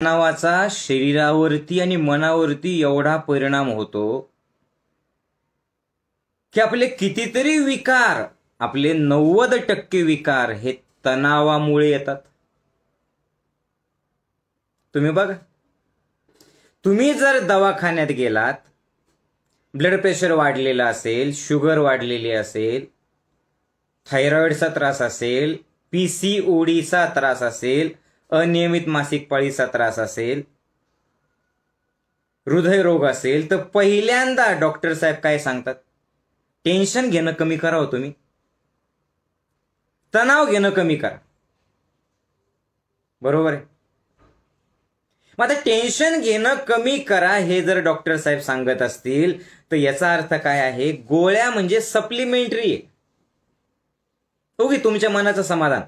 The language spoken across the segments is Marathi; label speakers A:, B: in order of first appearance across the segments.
A: तणावाचा शरीरावरती आणि मनावरती एवढा परिणाम होतो की आपले कितीतरी विकार, आपले 90% विकार हे तणावामुळे येतात. तुम्ही बघा, तुम्ही जर दवाखान्यात गेलात, ब्लड प्रेशर वाढलेला असेल, शुगर वाढलेली असेल, थायरॉइडचा त्रास असेल, पीसीओडीचा त्रास असेल, अनियमित मासिक पाळीचा त्रास असेल, हृदयरोग असेल, तर पहिल्यांदा डॉक्टर साहेब काय सांगतात? टेन्शन घेणं कमी करा हो, तुम्ही तणाव घेणं कमी करा. बरोबर आहे. मग आता टेन्शन घेणं कमी करा हे जर डॉक्टर साहेब सांगत असतील तर याचा अर्थ काय आहे? गोळ्या म्हणजे सप्लिमेंटरी आहे. हो की तुमच्या मनाचं समाधान.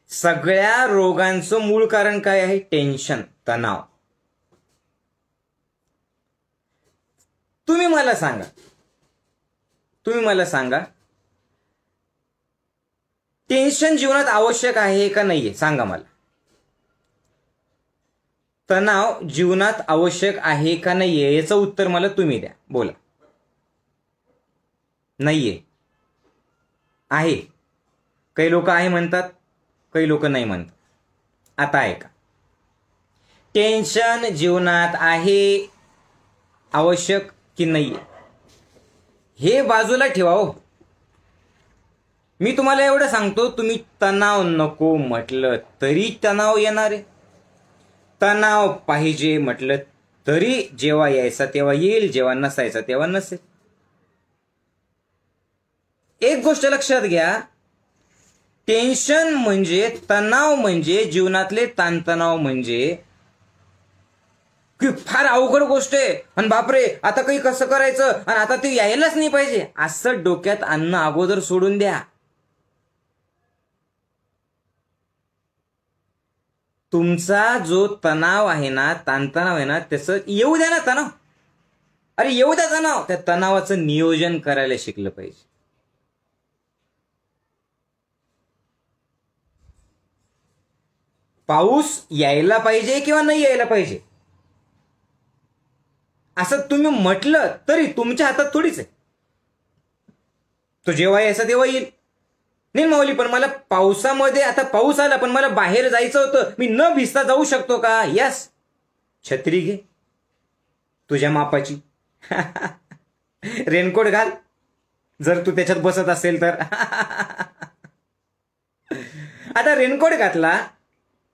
A: सगळ्या रोगांचं मूळ कारण काय आहे? टेन्शन, तणाव. तुम्ही मला सांगा टेन्शन जीवनात आवश्यक आहे का नाहीये? सांगा मला. तणाव जीवनात आवश्यक आहे का नाहीये याचं उत्तर मला तुम्ही द्या. बोला. नाहीये. आहे. काही लोक आहे म्हणतात, काही लोक नाही म्हणतात. आता आहे का? टेन्शन जीवनात आहे, आवश्यक की नाहीये हे बाजूला ठेवा हो. मी तुम्हाला एवढं सांगतो, तुम्ही तणाव नको म्हटलं तरी तणाव येणार आहे. तणाव पाहिजे म्हटलं तरी जेव्हा यायचा तेव्हा येईल, जेव्हा नसायचा तेव्हा नसेल. एक गोष्ट लक्षात घ्या, टेन्शन म्हणजे, तणाव म्हणजे, जीवनातले ताणतणाव म्हणजे की फार अवघड गोष्ट आहे आणि बापरे आता काही कसं करायचं आणि आता ते यायलाच नाही पाहिजे असं डोक्यात आणणं अगोदर सोडून द्या. तुमचा जो तणाव आहे ना, ताणतणाव आहे ना, त्याचं येऊ द्या ना तणाव. अरे येऊ द्या तणाव. त्या तणावाचं नियोजन करायला शिकलं पाहिजे. पाऊस यायला पाहिजे किंवा नाही यायला पाहिजे असं तुम्ही म्हटलं तरी तुमच्या हातात थोडीच आहे. तो जेव्हा यायचा तेव्हा येईल. नाही माऊली, पण मला पावसामध्ये, आता पाऊस आला पण मला बाहेर जायचं होतं, मी न भिजता जाऊ शकतो का? यस. छत्री घे तुझ्या मापाची. रेनकोट घाल जर तू त्याच्यात बसत असेल तर. आता रेनकोट घातला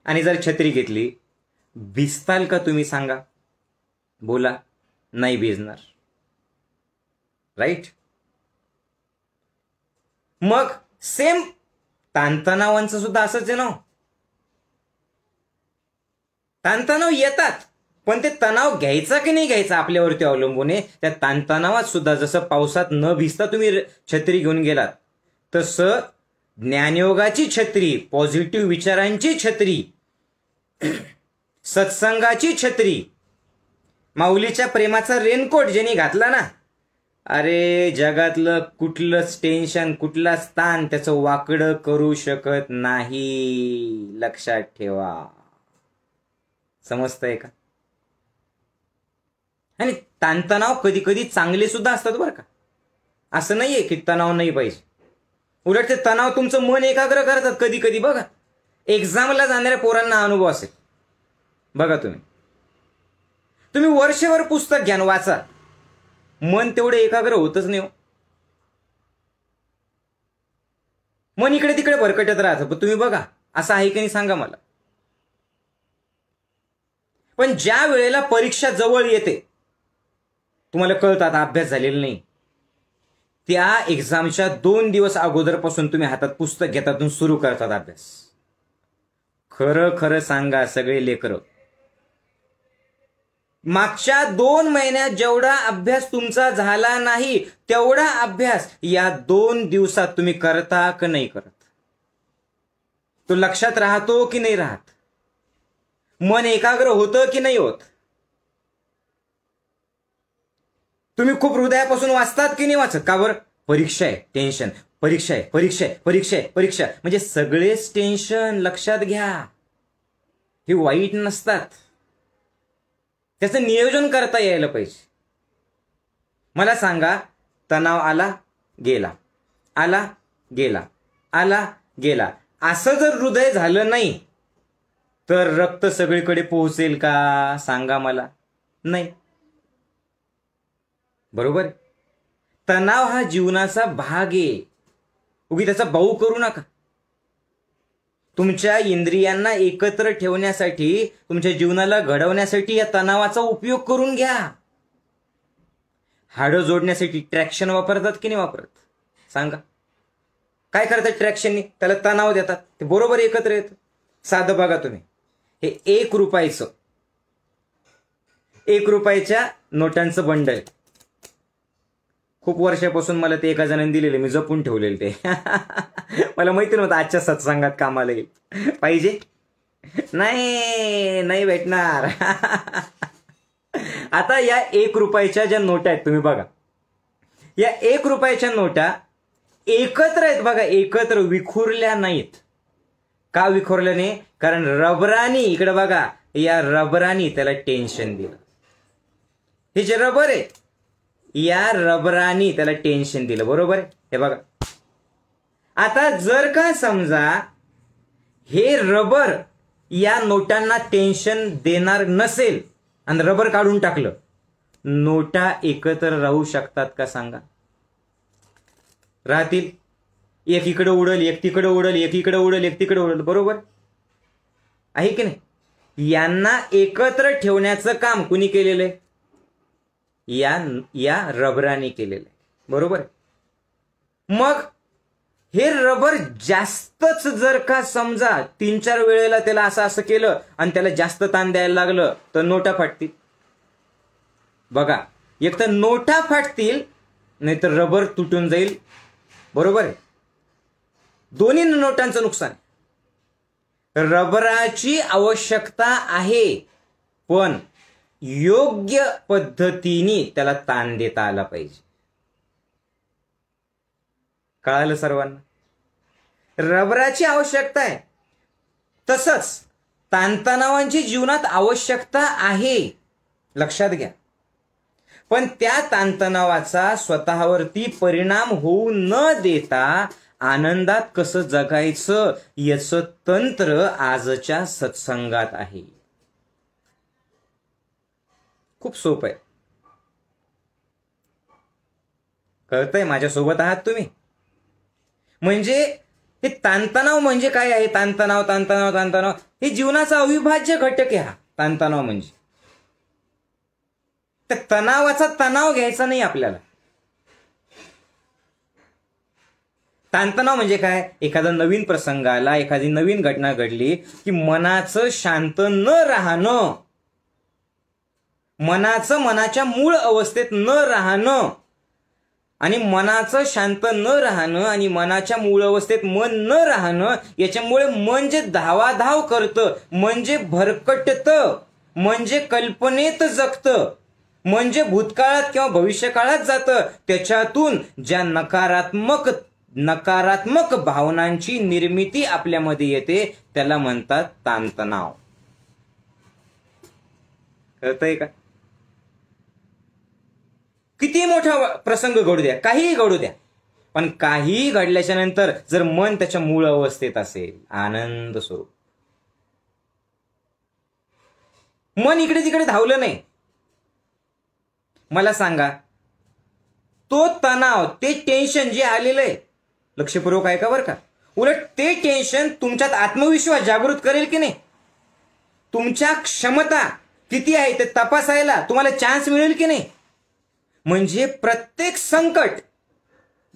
A: आणि जर छत्री घेतली, भिजताल का तुम्ही? सांगा. बोला. नाही भिजणार. राईट. मग सेम ताणतणावांचं सुद्धा असंच आहे ना. ताणतणाव येतात पण ते तणाव घ्यायचा की नाही घ्यायचा आपल्यावरती अवलंबून आहे. त्या ताणतणावात सुद्धा जसं पावसात न भिजता तुम्ही छत्री घेऊन गेलात, तसं ज्ञानयोगाची छत्री, पॉझिटिव्ह विचारांची छत्री, सत्संगाची छत्री, माऊलीच्या प्रेमाचा रेनकोट ज्यांनी घातला ना, अरे जगातलं कुठलंच टेन्शन, कुठलाच ताण त्याचं वाकडं करू शकत नाही. लक्षात ठेवा. समजतंय का? आणि ताणतणाव कधी कधी चांगले सुद्धा असतात बरं का. असं नाहीये की तणाव नाही पाहिजे. उलट ते तणाव तुमचं मन एकाग्र करतात कधी कधी. बघा, एक्झामला जाणाऱ्या पोरांना अनुभव असेल. बघा, तुम्ही वर्षभर पुस्तक घ्या वाचा, मन तेवढे एकाग्र होतच नाही. मन इकडे तिकडे भरकटत राहतं. पण तुम्ही बघा, असं आहे की नाही सांगा मला. पण ज्या वेळेला परीक्षा जवळ येते, तुम्हाला कळतं आता अभ्यास झालेला नाही, त्या एक्झामच्या 2 दिवस अगोदरपासून तुम्ही हातात पुस्तक घेतात आणि सुरू करतात अभ्यास. खरं खरं सांगा सगळे लेकरं, मागच्या 2 महिन्यात जेवढा अभ्यास तुमचा झाला नाही तेवढा अभ्यास या 2 दिवसात तुम्ही करता का नाही करत? तो लक्षात राहतो की नाही राहत? मन एकाग्र होतं की नाही होत? तुम्ही खूप हृदयापासून वाचतात की नाही वाचत? का बरं? परीक्षा आहे, टेन्शन, परीक्षा आहे, परीक्षा आहे, परीक्षा आहे, परीक्षा, म्हणजे सगळेच टेन्शन. लक्षात घ्या. हे वाईट नसतात. त्याचं नियोजन करता यायला पाहिजे. मला सांगा, तणाव आला गेला, आला गेला, आला गेला, असं जर हृदय झालं नाही तर रक्त सगळीकडे पोहोचेल का? सांगा मला. नाही. बरोबर. तणाव हा जीवनाचा भाग आहे. उगी त्याचा बाऊ करू नका. तुमच्या इंद्रियांना एकत्र ठेवण्यासाठी, तुमच्या जीवनाला घडवण्यासाठी या तणावाचा उपयोग करून घ्या. हाडं जोडण्यासाठी ट्रॅक्शन वापरतात की नाही वापरत? सांगा. काय करतात ट्रॅक्शननी? त्याला तणाव देतात, ते बरोबर एकत्र येतं. साधं बघा तुम्ही, हे 1 रुपयाचं, 1 रुपयाच्या नोटांचं बंडल. खूप वर्षापासून मला ते एका जणांनी दिलेले, मी जपून ठेवलेले ते. मला माहिती नव्हतं आजच्या सत्संगात कामाला येईल. पाहिजे? नाही भेटणार. आता या 1 रुपयाच्या ज्या नोटा आहेत तुम्ही बघा, या 1 रुपयाच्या नोटा एकत्र आहेत बघा, एकत्र, विखुरल्या नाहीत. का विखुरल्या नाही? कारण रबरानी, इकडे बघा, या रबरानी त्याला टेन्शन दिलं. हे जे रबर आहे, या रबरानी त्याला टेन्शन दिलं. बरोबर आहे? हे बघा. आता जर का समजा हे रबर या नोटांना टेन्शन देणार नसेल आणि रबर काढून टाकलं, नोटा एकत्र राहू शकतात का? सांगा. राहतील? एक इकडे उडल, एक तिकडे उडल, एक इकडे उडल, एक तिकडे उडल. बरोबर आहे की नाही? यांना एकत्र ठेवण्याचं काम कुणी केलेलं आहे? या रबराने केलेलं आहे. बरोबर. मग हे रबर जास्तच जर का समजा 3-4 वेळेला त्याला असं केलं आणि त्याला जास्त ताण द्यायला लागलं तर नोटा फाटतील. बघा, एक तर नोटा फाटतील, नाही तर रबर तुटून जाईल. बरोबर आहे? दोन्ही नोटांचं नुकसान. रबराची आवश्यकता आहे, पण योग्य पद्धतीने त्याला ताण देता आला पाहिजे. कळालं सर्वांना? रबराची आवश्यकता आहे, तसंच ताणतणावांची जीवनात आवश्यकता आहे, लक्षात घ्या. पण त्या ताणतणावाचा स्वतःवरती परिणाम होऊ न देता आनंदात कसं जगायचं याचं तंत्र आजच्या सत्संगात आहे. खूप सोपं आहे. कळतंय? माझ्यासोबत आहात तुम्ही? म्हणजे हे ताणतणाव म्हणजे काय आहे? ताणतणाव हे जीवनाचा अविभाज्य घटक आहे. हा ताणतणाव म्हणजे त्या तणावाचा तणाव घ्यायचा नाही आपल्याला. ताणतणाव म्हणजे काय? एखादा नवीन प्रसंग आला, एखादी नवीन घटना घडली की मनाचं शांत न राहणं, मनाच्या मूळ अवस्थेत न राहणं, आणि मनाचं शांत न राहणं आणि मनाच्या मूळ अवस्थेत मन न राहणं, याच्यामुळे मन जे धावाधाव करतं, म्हणजे भरकटतं, म्हणजे कल्पनेत जगतं, म्हणजे भूतकाळात किंवा भविष्यकाळात जातं, त्याच्यातून ज्या नकारात्मक भावनांची निर्मिती आपल्यामध्ये येते त्याला म्हणतात ताणतणाव. कळतंय का? किती मोठा प्रसंग घडू द्या, काहीही घडू द्या, पण काहीही घडल्याच्या नंतर जर मन त्याच्या मूळ अवस्थेत असेल, आनंद स्वरूप, मन इकडे तिकडे धावलं नाही, मला सांगा, तो तणाव, ते टेन्शन जे आलेलं आहे, लक्षपूर्वक ऐका बरं का, उलट ते टेन्शन तुमच्यात आत्मविश्वास जागृत करेल की नाही? तुमच्या क्षमता किती आहे ते तपासायला तुम्हाला चान्स मिळेल की नाही? म्हणजे प्रत्येक संकट,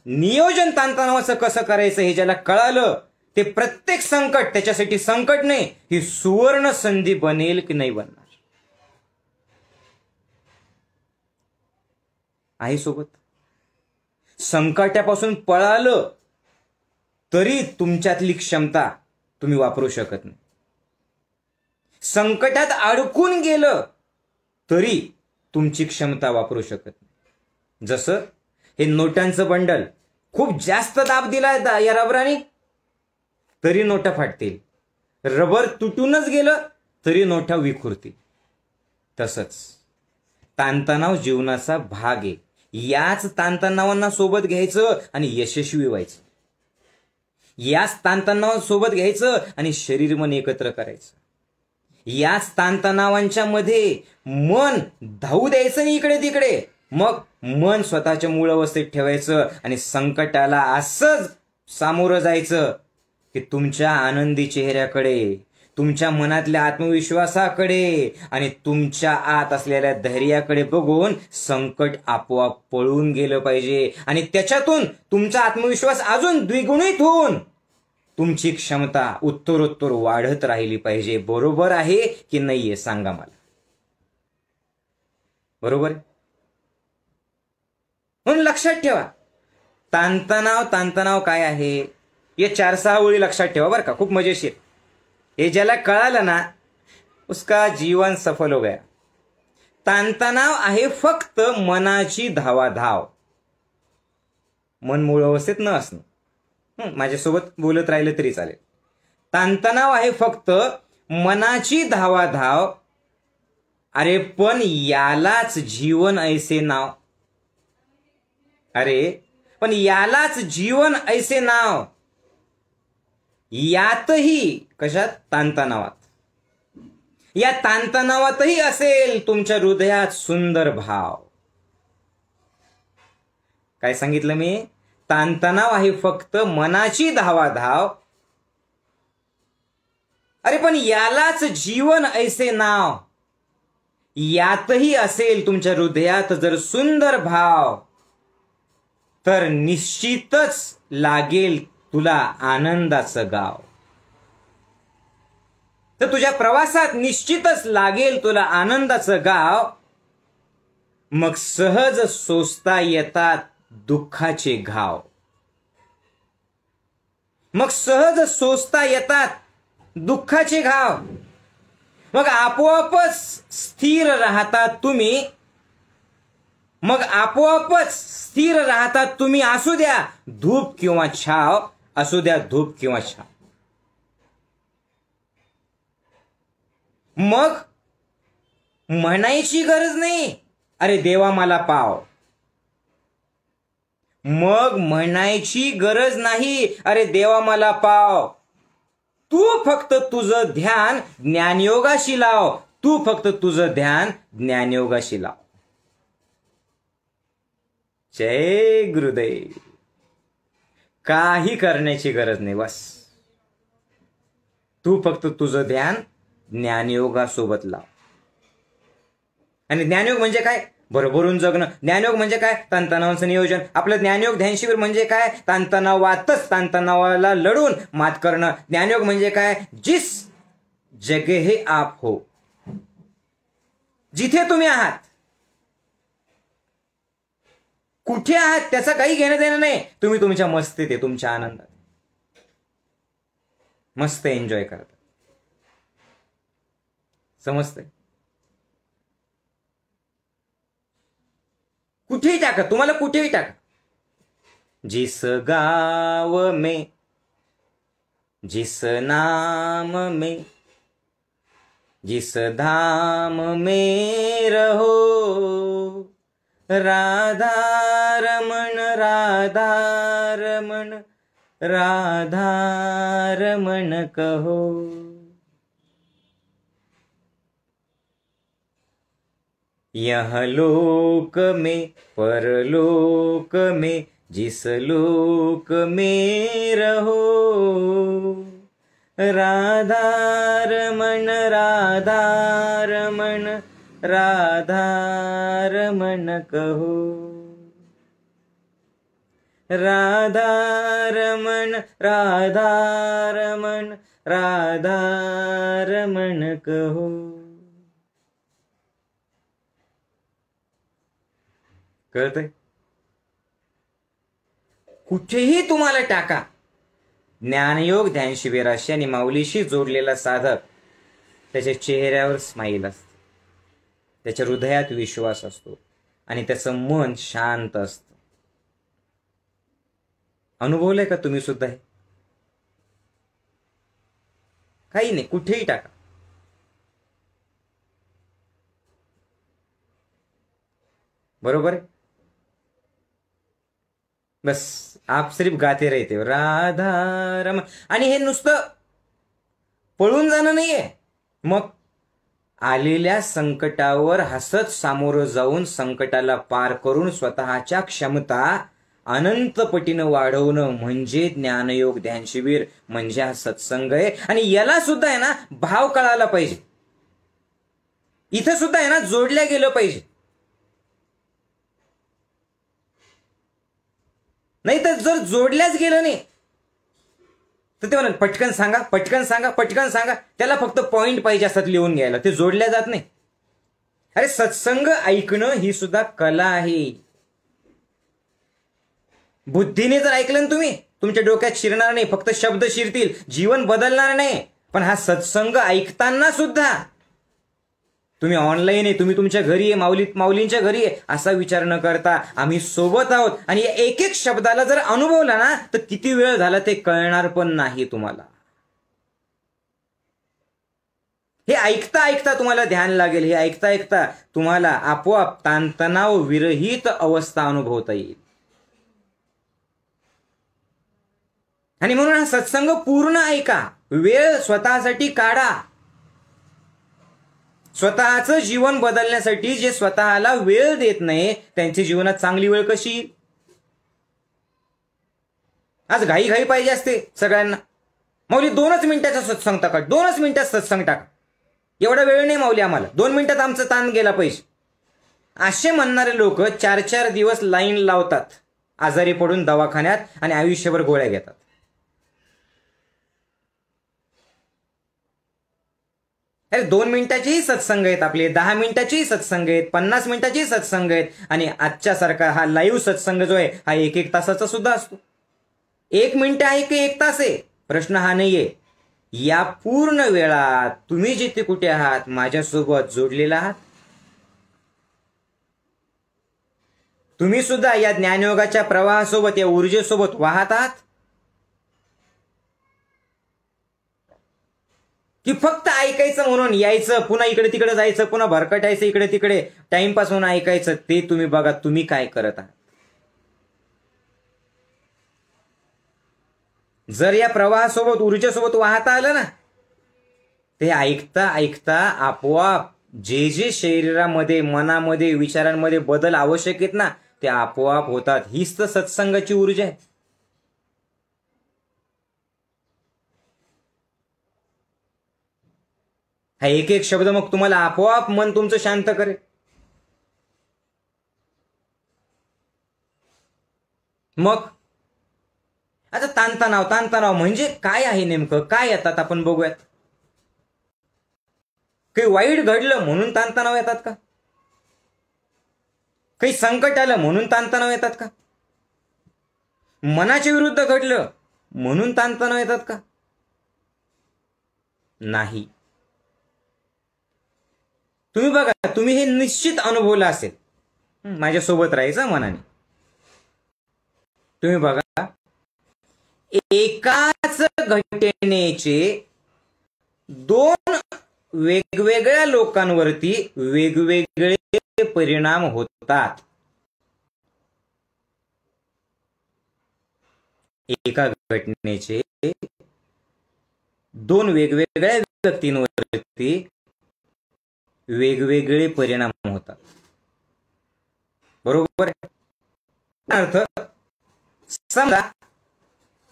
A: नियोजन ताणतणावाचं कसं करायचं हे ज्याला कळालं, ते प्रत्येक संकट त्याच्यासाठी संकट नाही, ही सुवर्ण संधी बनेल की नाही बनणार? आहे सोबत? संकटापासून पळालं तरी तुमच्यातली क्षमता तुम्ही वापरू शकत नाही. संकटात अडकून गेलं तरी तुमची क्षमता वापरू शकत नाही. जसं हे नोटांचं बंडल, खूप जास्त दाब दिला या रबराने तरी नोटा फाटतील. रबर तुटूनच गेलं तरी नोटा विखुरतील. तसंच ताणतणाव जीवनाचा भाग आहे. याच ताणतणावांना सोबत घ्यायचं आणि यशस्वी व्हायचं. याच ताणतणावांसोबत घ्यायचं आणि शरीर मन एकत्र करायचं. याच ताणतणावांच्या मध्ये मन धावू द्यायचं नाही इकडे तिकडे. मग मन स्वतःच्या मूळ अवस्थेत ठेवायचं आणि संकटाला असंच सामोरं जायचं की तुमच्या आनंदी चेहऱ्याकडे, तुमच्या मनातल्या आत्मविश्वासाकडे आणि तुमच्या आत असलेल्या धैर्याकडे बघून संकट आपोआप पळून गेलं पाहिजे. आणि त्याच्यातून तुमचा आत्मविश्वास अजून द्विगुणित होऊन तुमची क्षमता उत्तरोत्तर वाढत राहिली पाहिजे. बरोबर आहे की नाहीये सांगा मला. बरोबर आहे. म्हणून लक्षात ठेवा, ताणतणाव काय आहे हे 4-6 ओळी लक्षात ठेवा बरं का. खूप मजेशीर. हे ज्याला कळालं ना उसका जीवन सफल हो गया. ताणतणाव आहे फक्त मनाची धावाधाव. मन मूळ अवस्थेत न असणं. माझ्यासोबत बोलत राहिलं तरी चालेल. ताणतणाव आहे फक्त मनाची धावाधाव. अरे पण यालाच जीवन ऐसे नाव. अरे पण यालाच जीवन ऐसे नाव. यातही कशात? ताणतणावात. या ताणतणावातही असेल तुमच्या हृदयात सुंदर भाव. काय सांगितलं मी? ताणतणाव आहे फक्त मनाची धावाधाव. अरे पण यालाच जीवन ऐसे नाव. यातही असेल तुमच्या हृदयात जर सुंदर भाव तर निश्चितच लागेल तुला आनंदाचं गाव. तर तुझ्या प्रवासात निश्चितच लागेल तुला आनंदाचं गाव. मग सहज सोसता येतात दुःखाचे घाव. मग सहज सोसता येतात दुःखाचे घाव. मग आपोआपच स्थिर राहतात तुम्ही. मग आपोआपच स्थिर राहतात तुम्ही. असू द्या धूप किंवा छाव. असू द्या धूप किंवा छाव. मग म्हणायची गरज नाही अरे देवा मला पाव. मग म्हणायची गरज नाही अरे देवा मला पाव. तू फक्त तुझं ध्यान ज्ञानयोगाशी लाव. तू फक्त तुझं ध्यान ज्ञानयोगाशी लाव. जय गुरुदेव. काही करण्याची गरज नाही. बस तू फक्त तुझं ध्यान ज्ञानयोगासोबत लाव. आणि ज्ञानयोग म्हणजे काय? भरभरून जगणं. ज्ञानयोग म्हणजे काय? ताणतणावांचं नियोजन. आपलं ज्ञानयोग ध्यान शिबिर म्हणजे काय? ताणतणावाला लढून मात करणं. ज्ञानयोग म्हणजे काय? जिस जगह आप हो, जिथे तुम्ही आहात, कुठे आहात त्याचा काही घेणं देणं नाही. तुम्ही तुमच्या मस्तीत आहे, तुमच्या आनंदात मस्त एन्जॉय करता. समजतंय? कुठेही टाका, तुम्हाला कुठेही टाका. जिस गाव में जिस नाम में जिस धाम में रहो, राधा रमण राधा रमण राधा रमण कहो. यह लोक में परलोक में जिस लोक में रहो, राधा रमण राधा रमण राधा रमण कहो. राधा रमण राधा रमण राधा रमण कहो. कळतंय? कुठेही तुम्हाला टाका. ज्ञानयोग ध्यान शिबिराशी आणि माऊलीशी जोडलेला साधक त्याच्या चेहऱ्यावर स्माईल असते, त्याच्या हृदयात विश्वास असतो आणि त्याचं मन शांत असतं. अनुभवलंय का तुम्ही सुद्धा हे? काही नाही, कुठेही टाका. बरोबर? बस आप सिर्फ गाते रहते हो राधा रम, आणि हे नुसतं पळून जाणं नाहीये. मग आलेल्या संकटावर हसत सामोरं जाऊन संकटाला पार करून स्वतःच्या क्षमता अनंत पटीनं वाढवणं म्हणजे ज्ञानयोग ध्यान शिबिर, म्हणजे हा सत्संग आहे. आणि याला सुद्धा आहे ना भाव कळायला पाहिजे. इथं सुद्धा आहे ना जोडल्या गेलं पाहिजे. नाही तर जर जोडल्याच गेलं नाही तर ते म्हणत पटकन सांगा पटकन सांगा पटकन सांगा, त्याला फक्त पॉइंट पाहिजे असतात लिहून घ्यायला, ते जोडल्या जात नाही. अरे सत्संग ऐकणं ही सुद्धा कला आहे. बुद्धीने जर ऐकलं ना तुम्ही, तुमच्या डोक्यात शिरणार नाही, फक्त शब्द शिरतील, जीवन बदलणार नाही. पण हा सत्संग ऐकताना सुद्धा तुम्ही ऑनलाईन आहे, तुम्ही तुमच्या घरी आहे, माऊलींच्या घरी आहे, असा विचार न करता आम्ही सोबत आहोत. आणि एक एक शब्दाला जर अनुभवला ना तर किती वेळ झाला ते कळणार पण नाही तुम्हाला. हे ऐकता ऐकता तुम्हाला ध्यान लागेल. हे ऐकता ऐकता तुम्हाला आपोआप ताणतणाव विरहित अवस्था अनुभवता येईल. आणि म्हणून हा सत्संग पूर्ण ऐका, वेळ स्वतःसाठी काढा. स्वतःचं जीवन बदलण्यासाठी जे स्वतःला वेळ देत नाही त्यांच्या जीवनात चांगली वेळ कशी येईल? आज घाई घाई पाहिजे असते सगळ्यांना. माऊली 2च मिनिटाचा सत्संग टाका, 2च मिनिटात सत्संग टाका, एवढा वेळ नाही माऊली आम्हाला, 2 मिनिटात आमचं ताण गेला पाहिजे. असे म्हणणारे लोक 4-4 दिवस लाईन लावतात आजारी पडून दवाखान्यात आणि आयुष्यभर गोळ्या घेतात. अरे 2 मिनिटाचेही सत्संग आहेत आपले, 10 मिनिटाचेही सत्संग आहेत, 50 मिनिटाचेही सत्संग आहेत. आणि आजच्या सारखा हा लाईव्ह सत्संग जो आहे हा 1-1 तासाचा सुद्धा असतो. 1 मिनिट आहे की 1 तास आहे प्रश्न हा नाहीये. या पूर्ण वेळात तुम्ही जिथे कुठे आहात माझ्यासोबत जोडलेला आहात. तुम्ही सुद्धा या ज्ञानयोगाच्या प्रवाहासोबत, या ऊर्जेसोबत वाहत आहात की फक्त ऐकायचं म्हणून यायचं, पुन्हा इकडे तिकडे जायचं, पुन्हा भरकटायचं इकडे तिकडे, टाइमपास म्हणून ऐकायचं? ते तुम्ही बघा तुम्ही काय करत आहात. जर या प्रवाहासोबत ऊर्जेसोबत वाहता आलं ना, ते ऐकता ऐकता आपोआप जे जे शरीरामध्ये मनामध्ये विचारांमध्ये बदल आवश्यक आहेत ना ते आपोआप होतात. हीच तर सत्संगाची ऊर्जा आहे. हा 1-1 शब्द मग तुम्हाला आपोआप मन तुमचं शांत करेल. मग आता ताणतणाव म्हणजे काय आहे नेमकं, काय येतात आपण बघूयात. काही वाईट घडलं म्हणून ताणतणाव येतात का? काही संकट आलं म्हणून ताणतणाव येतात का? मनाच्या विरुद्ध घडलं म्हणून ताणतणाव येतात का? नाही. तुम्ही बघा, तुम्ही हे निश्चित अनुभवलं असेल, माझ्यासोबत राहायचं मनाने. तुम्ही बघा, एकाच घटनेचे 2 वेगवेगळ्या लोकांवरती वेगवेगळे परिणाम होतात. एका घटनेचे 2 वेगवेगळ्या व्यक्तींवरती वेगवेगळे परिणाम होतात. बरोबर आहे? अर्थ समजा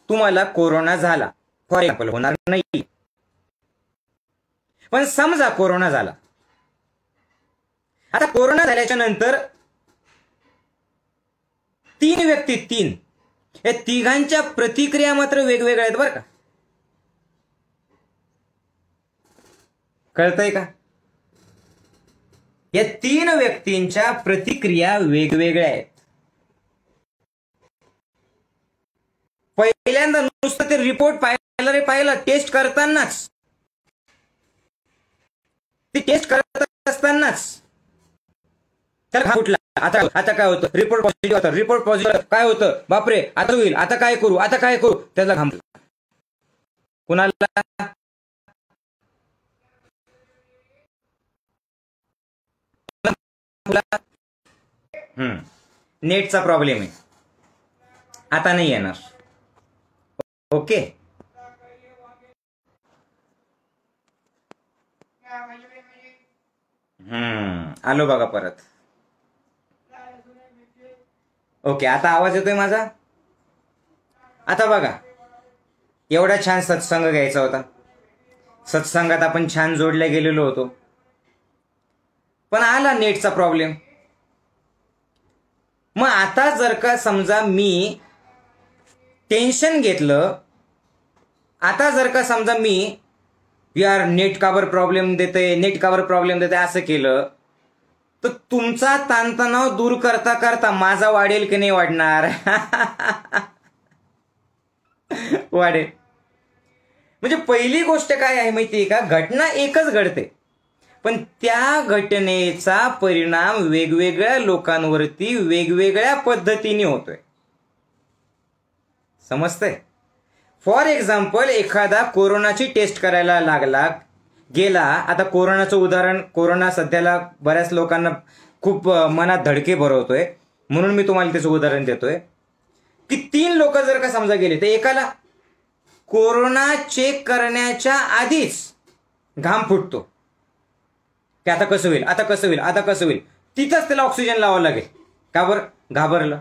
A: तुम्हाला कोरोना झाला, फॉर एक्झाम्पल, होणार नाही पण समजा कोरोना झाला. आता कोरोना झाल्याच्या नंतर 3 व्यक्ती, 3 या तिघांच्या प्रतिक्रिया मात्र वेगवेगळ्या आहेत बरं का. कळतंय का? या 3 व्यक्तींच्या प्रतिक्रिया वेगवेगळ्या आहेत. पहिल्यांदा नुसतं ते रिपोर्ट पाहिलं टेस्ट करतानाच, ती टेस्ट करत असतानाच त्याला फुटला. आता काय होतं? रिपोर्ट पॉझिटिव्ह होता. रिपोर्ट पॉझिटिव्ह काय होतं? बापरे, आता होईल, आता काय करू, आता काय करू, त्याला घाम कुणाला नेटचा प्रॉब्लेम आहे, आता नाही येणार. ओके. आलो बघा परत. ओके, आता आवाज येतोय माझा. आता बघा, एवढा छान सत्संग घ्यायचा होता, सत्संगात आपण छान जोडले गेलेलो होतो, पण आला नेटचा प्रॉब्लेम. मग आता जर का समजा मी टेन्शन घेतलं, आता जर का समजा मी यार नेट कावर प्रॉब्लेम देते, नेट कावर प्रॉब्लेम देते असं केलं, तर तुमचा ताणतणाव दूर करता करता माझा वाढेल की नाही वाढणार? वाढेल. म्हणजे पहिली गोष्ट काय आहे माहितीये का, घटना एकच घडते, पण त्या घटनेचा परिणाम वेगवेगळ्या लोकांवरती वेगवेगळ्या पद्धतीने होतोय. समजतंय? फॉर एक्झाम्पल, एखादा कोरोनाची टेस्ट करायला गेला. आता कोरोनाचं उदाहरण, कोरोना सध्याला बऱ्याच लोकांना खूप मनात धडके भरवतोय, म्हणून मी तुम्हाला त्याचं उदाहरण देतोय की 3 लोक जर का समजा गेले, तर एकाला कोरोना चेक करण्याच्या आधीच घाम फुटतो की आता कसं होईल, आता कसं होईल, आता कसं होईल. तिथंच त्याला ऑक्सिजन लावावं लागेल. का बरं? घाबरलं.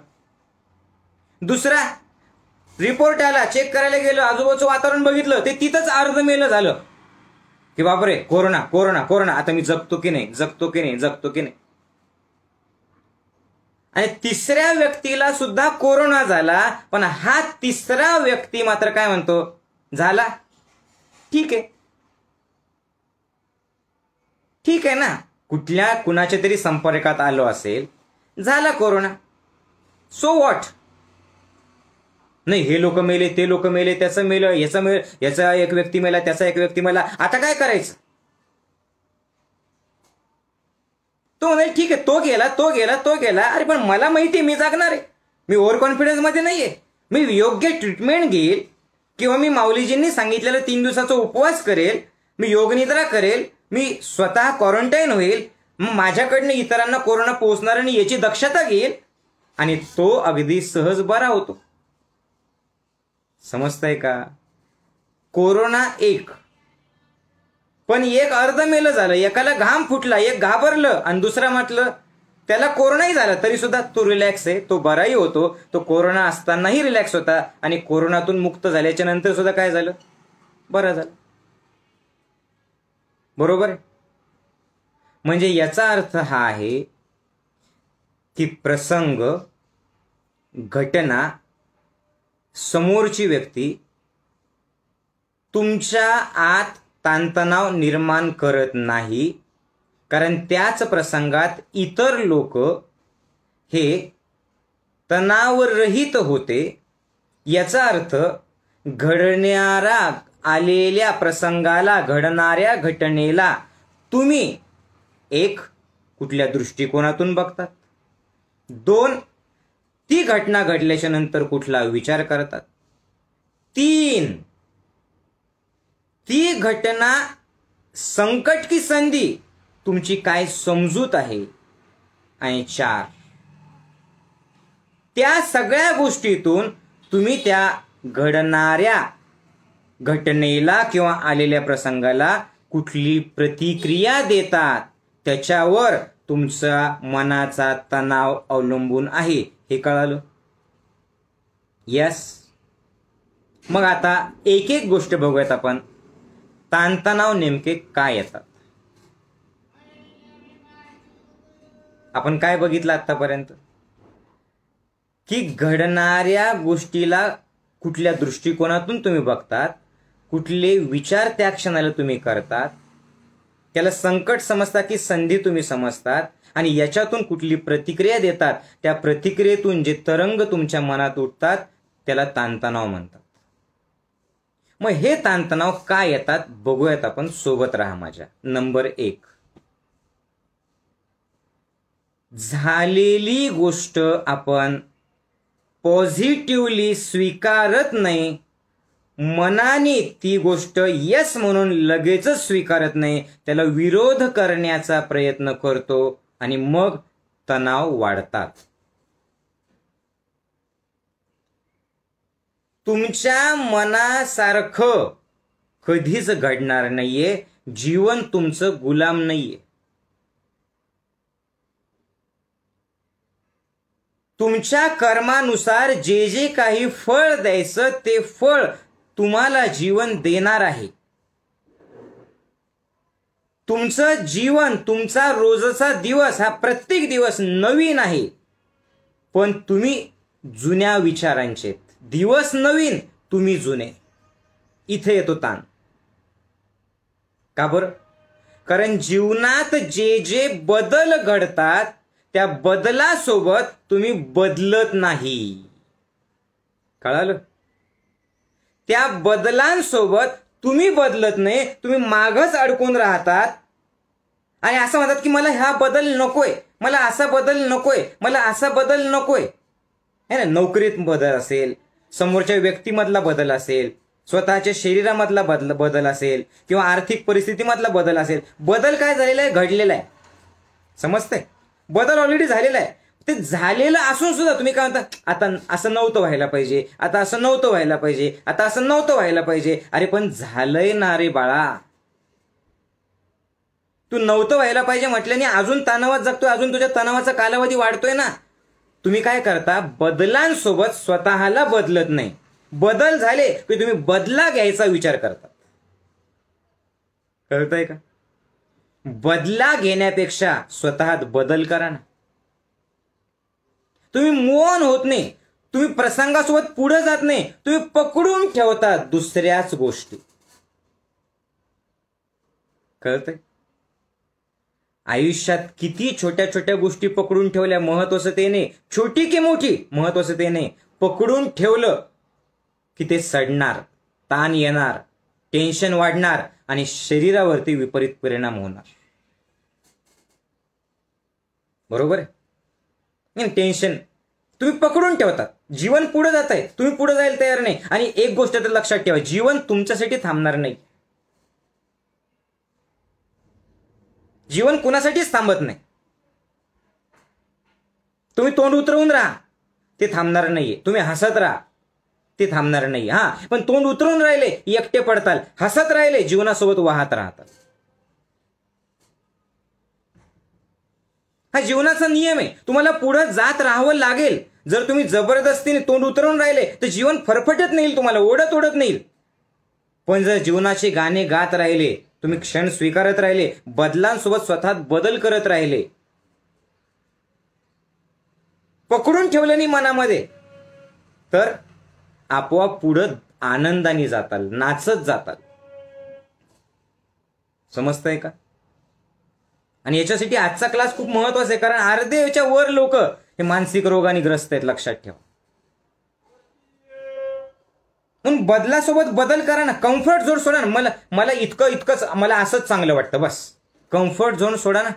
A: दुसरा, रिपोर्ट आला, चेक करायला गेलं, आजूबाजूचं वातावरण बघितलं, ते तिथंच अर्ध मेलं झालं की बापरे कोरोना कोरोना कोरोना, आता मी जगतो की नाही, जगतो की नाही, जगतो की नाही. आणि तिसऱ्या व्यक्तीला सुद्धा कोरोना झाला, पण हा तिसरा व्यक्ती मात्र काय म्हणतो, झाला, ठीक आहे, ठीक आहे ना, कुणाच्या तरी संपर्कात आलो असेल, झाला कोरोना, सो व्हॉट. नाही, हे लोक मेले, ते लोक मेले, त्याचं मेलं, याचं मेलं, याचा एक व्यक्ती मेला, त्याचा एक व्यक्ती मेला, आता काय करायचं? तो म्हणाल ठीक आहे, तो गेला, तो गेला, तो गेला. अरे पण मला माहिती आहे मी जागणार आहे, मी ओव्हर कॉन्फिडन्स मध्ये नाहीये, मी योग्य ट्रीटमेंट घेईल, किंवा मी माऊलीजींनी सांगितलेलं 3 दिवसाचा उपवास करेल, मी योगनिद्रा करेल, मी स्वतः क्वारंटाईन होईल, मग माझ्याकडनं इतरांना कोरोना पोहोचणार नाही याची दक्षता घेईल, आणि तो अगदी सहज बरा होतो. समजतंय का? कोरोना एक, पण एक अर्ध मेलं झालं, एकाला घाम फुटला, एक घाबरलं, आणि दुसरा म्हटलं त्याला कोरोनाही झाला तरी सुद्धा तो रिलॅक्स आहे, तो बराही होतो, तो कोरोना असतानाही रिलॅक्स होता, आणि कोरोनातून मुक्त झाल्याच्या नंतर सुद्धा काय झालं, बरं झालं. बरोबर आहे? म्हणजे याचा अर्थ हा आहे की प्रसंग, घटना, समोरची व्यक्ती तुमच्या आत ताणतणाव निर्माण करत नाही, कारण त्याच प्रसंगात इतर लोक हे तणावरहित होते. याचा अर्थ आलेल्या प्रसंगाला, घडणाऱ्या घटनेला तुम्ही एक, कुठल्या दृष्टिकोनातून बघतात, 2, ती घटना घडल्याच्या नंतर कुठला विचार करतात, 3, ती घटना संकट की संधी तुमची काय समजूत आहे, आणि 4, त्या सगळ्या गोष्टीतून तुम्ही त्या घडणाऱ्या घटनेला किंवा आलेल्या प्रसंगाला कुठली प्रतिक्रिया देतात, त्याच्यावर तुमचा मनाचा तणाव अवलंबून आहे. हे कळालं? यस. मग आता एक एक गोष्ट बघूयात आपण, ताणतणाव नेमके काय येतात. आपण काय बघितलं आतापर्यंत की घडणाऱ्या गोष्टीला कुठल्या दृष्टिकोनातून तुम्ही बघतात, कुठले विचार त्या क्षणाला तुम्ही करतात, त्याला संकट समजता की संधी तुम्ही समजतात, आणि याच्यातून कुठली प्रतिक्रिया देतात, त्या प्रतिक्रियेतून जे तरंग तुमच्या मनात उठतात त्याला ताणतणाव म्हणतात. मग हे ताणतणाव काय येतात बघूयात आपण, सोबत राहा माझ्या. नंबर 1, झालेली गोष्ट आपण पॉझिटिव्हली स्वीकारत नाही, मनाने ती गोष्ट यस म्हणून लगेचच स्वीकारत नाही, त्याला विरोध करण्याचा प्रयत्न करतो, आणि मग तणाव वाढतात. तुमच्या मनासारखं कधीच घडणार नाहीये. जीवन तुमचं गुलाम नाहीये. तुमच्या कर्मानुसार जे जे काही फळ द्यायचं ते फळ तुम्हाला जीवन देणार आहे. तुमचं जीवन, तुमचा रोजचा दिवस हा प्रत्येक दिवस नवीन आहे, पण तुम्ही जुन्या विचारांचे. दिवस नवीन, तुम्ही जुने. इथे येतो ताण. का बरं? कारण जीवनात जे जे बदल घडतात त्या बदलासोबत तुम्ही बदलत नाही. कळालं? त्या बदलांसोबत तुम्ही बदलत नाही, तुम्ही मागच अडकून राहतात आणि असं म्हणतात की मला हा बदल नकोय, मला असा बदल नकोय, मला असा बदल नकोय. है ना? नोकरीत बदल असेल, समोरच्या व्यक्तीमधला बदल असेल, स्वतःच्या शरीरामधला बदल असेल किंवा आर्थिक परिस्थितीमधला बदल असेल. बदल काय झालेला आहे? घडलेला आहे. समजतंय? बदल ऑलरेडी झालेला आहे. ते झालेलं असून सुद्धा तुम्ही काय म्हणता, आता असं नव्हतं व्हायला पाहिजे, आता असं नव्हतं व्हायला पाहिजे, आता असं नव्हतं व्हायला पाहिजे. अरे पण झालंय ना रे बाळा. तू नव्हतं व्हायला पाहिजे म्हटल्याने अजून तणावात जगतोय, अजून तुझ्या तणावाचा कालावधी वाढतोय ना. तुम्ही काय करता? बदलांसोबत स्वतःला बदलत नाही. बदल झाले की तुम्ही बदला घ्यायचा विचार करता. कळतंय का? बदला घेण्यापेक्षा स्वतःत बदल करा ना. तुम्ही मूव्ह होत नाही, तुम्ही प्रसंगासोबत पुढे जात नाही, तुम्ही पकडून ठेवता दुसऱ्याच गोष्टी. कळतंय? आयुष्यात किती छोट्या छोट्या गोष्टी पकडून ठेवल्या महत्वाचं ते नाही, छोटी की मोठी महत्वाचं ते नाही. पकडून ठेवलं की ते सडणार, ताण येणार, टेन्शन वाढणार आणि शरीरावरती विपरीत परिणाम होणार. बरोबर आहे? टेन्शन तुम्ही पकडून ठेवतात. जीवन पुढे जात आहे, तुम्ही पुढे जायला तयार नाही. आणि एक गोष्ट तर लक्षात ठेवा, जीवन तुमच्यासाठी थांबणार नाही. जीवन कुणासाठीच थांबत नाही. तुम्ही तोंड उतरवून राहा, ते थांबणार नाहीये. तुम्ही हसत राहा, ते थांबणार नाही. हा, पण तोंड उतरवून राहिले एकटे पडताल, हसत राहिले जीवनासोबत वाहत राहतात. हा जीवनाचा नियम आहे. तुम्हाला पुढे जात राहावं लागेल. जर तुम्ही जबरदस्तीने तोंड उतरवून राहिले तर जीवन फरफटत नाही, तुम्हाला ओढत ओढत नाही. पण जर जीवनाचे गाणे गात राहिले, तुम्ही क्षण स्वीकारत राहिले, बदलांसोबत स्वतःत बदल करत राहिले, पकडून ठेवलं नाही मनामध्ये, तर आपोआप पुढं आनंदाने जाताल, नाचत जाताल. समजतंय का? आणि याच्यासाठी आजचा क्लास खूप महत्वाचा आहे, कारण अर्धे याच्या वर लोक हे मानसिक रोगाने ग्रस्त आहेत. लक्षात ठेवा. म्हणून बदलासोबत बदल करा ना. कम्फर्ट झोन सोडा ना. मला इतकंच मला असंच चांगलं वाटतं, बस. कम्फर्ट झोन सोडा ना.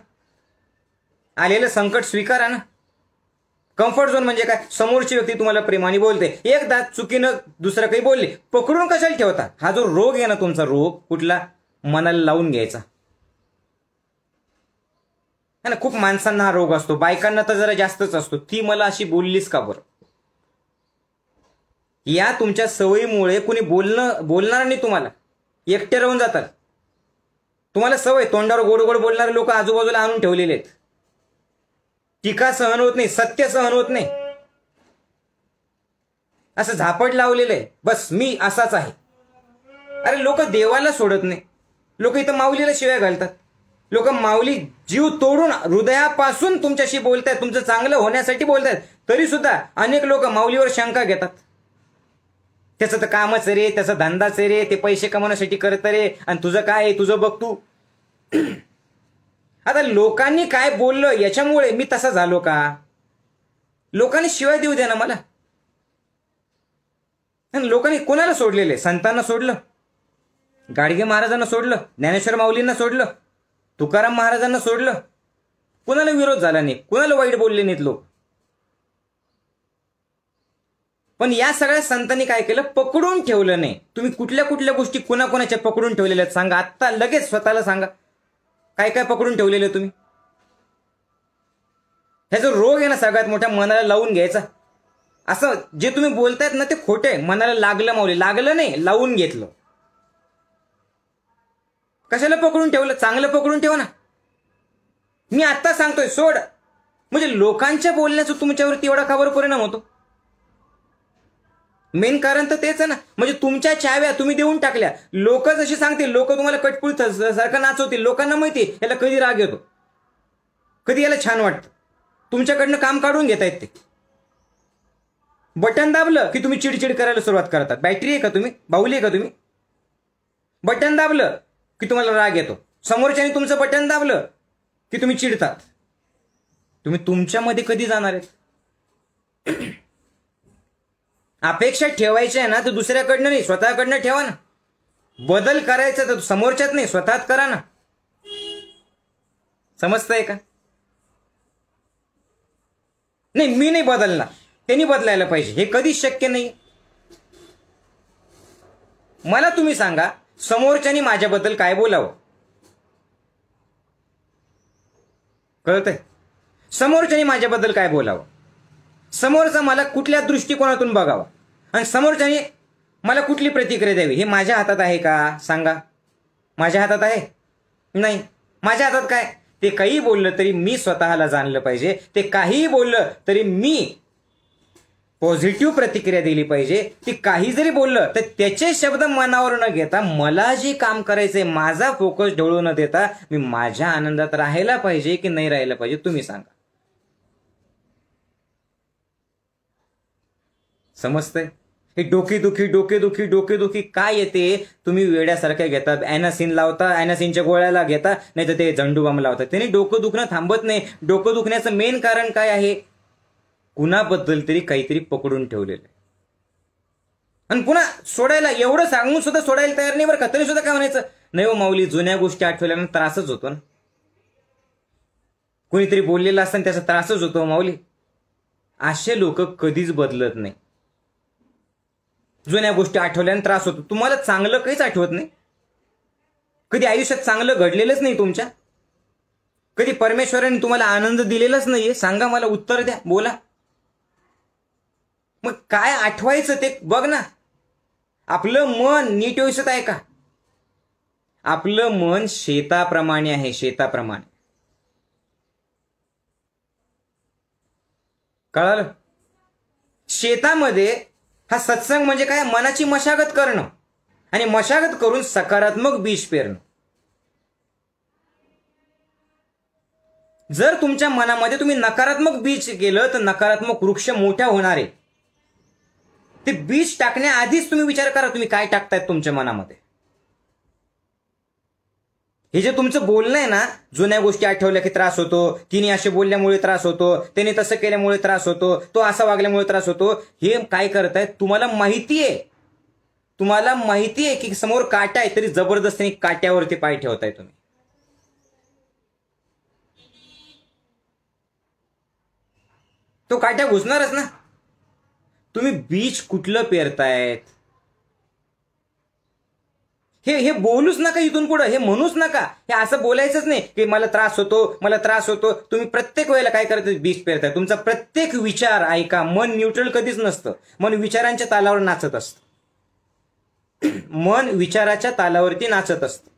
A: आलेलं संकट स्वीकारा ना. कम्फर्ट झोन म्हणजे काय? समोरची व्यक्ती तुम्हाला प्रेमाने बोलते, एकदा चुकीनं दुसरं काही बोलले, पकडून कशाला ठेवता? हा जो रोग आहे ना तुमचा, रोग कुठला? मनाला लावून घ्यायचा है ना. खूप माणसांना हा रोग असतो, बायकांना तर जरा जास्तच असतो. ती मला अशी बोललीस का बरं? या तुमच्या सवयीमुळे कुणी बोलणार नाही तुम्हाला, एकटे राहून जातात. तुम्हाला सवय, तोंडावर गोड गोड बोलणारे लोक आजूबाजूला आणून ठेवलेले आहेत. टीका सहन होत नाही, सत्य सहन होत नाही, असं झापड लावलेलं आहे. बस मी असाच आहे. अरे लोक देवाला सोडत नाही, लोक इथं माऊलीला शिव्या घालतात. लोक माऊली जीव तोडून हृदयापासून तुमच्याशी बोलतायत, तुमचं चांगलं होण्यासाठी बोलतायत, तरी सुद्धा अनेक लोक माऊलीवर शंका घेतात. त्याचं तर कामच रे, त्याचा धंदाच रे, ते पैसे कमवण्यासाठी करत रे, आणि तुझं काय, तुझं बघ तू. आता लोकांनी काय बोललं याच्यामुळे मी तसा झालो का? लोकांनी शिवाय देऊ द्या ना मला. लोकांनी कोणाला सोडलेले? संतांना सोडलं, गाडगे महाराजांना सोडलं, ज्ञानेश्वर माऊलींना सोडलं, तुकाराम महाराजांना सोडलं. कुणाला विरोध झाला नाही, कुणाला वाईट बोलले नाहीत लोक. पण या सगळ्या संतांनी काय केलं? पकडून ठेवलं नाही. तुम्ही कुठल्या कुठल्या गोष्टी कोणाकोणाच्या पकडून ठेवलेल्या आहेत सांगा. आत्ता लगेच स्वतःला सांगा, काय काय पकडून ठेवलेलं तुम्ही. ह्याचा रोग आहे ना सगळ्यात मोठ्या, मनाला लावून घ्यायचा. असं जे तुम्ही बोलतायत ना ते खोटं आहे. मनाला लागलं माऊली, लागलं नाही, लावून घेतलं. कशाला पकडून ठेवलं? चांगलं पकडून ठेवा ना. मी आता सांगतोय सोड. म्हणजे लोकांच्या बोलण्याचा तुमच्यावरती एवढा का बरं परिणाम होतो? मेन कारण तर तेच आहे ना. म्हणजे तुमच्या चाव्या तुम्ही देऊन टाकल्या. लोक जशी सांगतील, लोक तुम्हाला कटपुळीत सारखं नाचवतील. लोकांना माहिती याला कधी राग येतो, कधी याला छान वाटतं. तुमच्याकडनं काम काढून घेतायत ते. बटन दाबलं की तुम्ही चिडचिड करायला सुरुवात करतात. बॅटरी आहे का तुम्ही? बाहुली आहे का तुम्ही? बटन दाबलं की तुम्हाला राग येतो. समोरच्याने तुमचं बटन दाबलं की तुम्ही चिडतात. तुम्ही तुमच्यामध्ये कधी जाणार आहेत? अपेक्षा ठेवायची आहे ना तर दुसऱ्याकडनं नाही, स्वतःकडनं ठेवा ना. बदल करायचा तर समोरच्यात नाही, स्वतःत करा ना. समजतंय का? नाही, मी नाही बदलणार, त्यांनी बदलायला पाहिजे, हे कधीच शक्य नाही. मला तुम्ही सांगा, समोरच्यानी माझ्याबद्दल काय बोलावं? कळतंय? समोरच्यानी माझ्याबद्दल काय बोलावं? समोरचा मला कुठल्या दृष्टिकोनातून बघावा आणि समोरच्यानी मला कुठली प्रतिक्रिया द्यावी, हे माझ्या हातात आहे का? सांगा. माझ्या हातात आहे? नाही. माझ्या हातात काय? ते काही बोललं तरी मी स्वतःला जाणलं पाहिजे. ते काहीही बोललं तरी मी पॉझिटिव्ह प्रतिक्रिया दिली पाहिजे. ती काही जरी बोललं तर त्याचे शब्द मनावर न घेता मला जे काम करायचंय, माझा फोकस ढवळू न देता मी माझ्या आनंदात राहायला पाहिजे की नाही राहायला पाहिजे? तुम्ही सांगा. समजतंय? हे डोकेदुखी काय येते? तुम्ही वेड्यासारख्या घेतात. ॲनासिन लावता, ॲनासिनच्या गोळ्याला घेता, नाही तर ते झंडूबाम लावतात. त्यांनी डोकं दुखणं थांबत नाही. डोकं दुखण्याचं मेन कारण काय आहे? कुणाबद्दल तरी काहीतरी पकडून ठेवलेलं आहे. आणि पुन्हा सोडायला एवढं सांगून सुद्धा सोडायला तयार नाही बरं का. तरी सुद्धा काय म्हणायचं? नाही हो माऊली, जुन्या गोष्टी आठवल्यानं त्रासच होतो ना. कोणीतरी बोललेलं असताना त्याचा त्रासच होतो माऊली. असे लोक कधीच बदलत नाही. जुन्या गोष्टी आठवल्यानं त्रास होतो. तुम्हाला चांगलं काहीच आठवत नाही? कधी आयुष्यात चांगलं घडलेलंच नाही तुमच्या? कधी परमेश्वराने तुम्हाला आनंद दिलेलाच नाहीये? सांगा, मला उत्तर द्या, बोला. मग काय आठवायचं ते बघ ना. आपलं मन नीट व्यवस्थित आहे का? आपलं मन शेताप्रमाणे आहे, शेताप्रमाणे. कळालं? शेतामध्ये हा सत्संग म्हणजे काय? मनाची मशागत करणं आणि मशागत करून सकारात्मक बीज पेरणं. जर तुमच्या मनामध्ये तुम्ही नकारात्मक बीज केलं तर नकारात्मक वृक्ष मोठा होणार आहे. ते बीज टाकण्याआधीच तुम्ही विचार करा तुम्ही काय टाकतायत तुमच्या मनामध्ये. हे जे तुमचं बोलणं आहे ना, जुन्या गोष्टी आठवल्या की त्रास होतो, तिने असे बोलल्यामुळे त्रास होतो, त्याने तसं केल्यामुळे त्रास होतो, तो असा वागल्यामुळे त्रास होतो, हे काय करतायत? तुम्हाला माहिती आहे की समोर काटा आहे तरी जबरदस्तीने काट्यावरती पाय ठेवताय तुम्ही. तो काट्या घुसणारच ना. तुम्ही बीज कुठलं पेरतायत? हे बोलूच नका इथून पुढे, हे म्हणूच नका. हे असं बोलायचंच नाही की मला त्रास होतो. तुम्ही प्रत्येक वेळेला काय करताय? बीज पेरताय. तुमचा प्रत्येक विचार ऐका. मन न्यूट्रल कधीच नसतं. मन विचारांच्या तालावर नाचत असतं. मन विचाराच्या तालावरती नाचत असतं.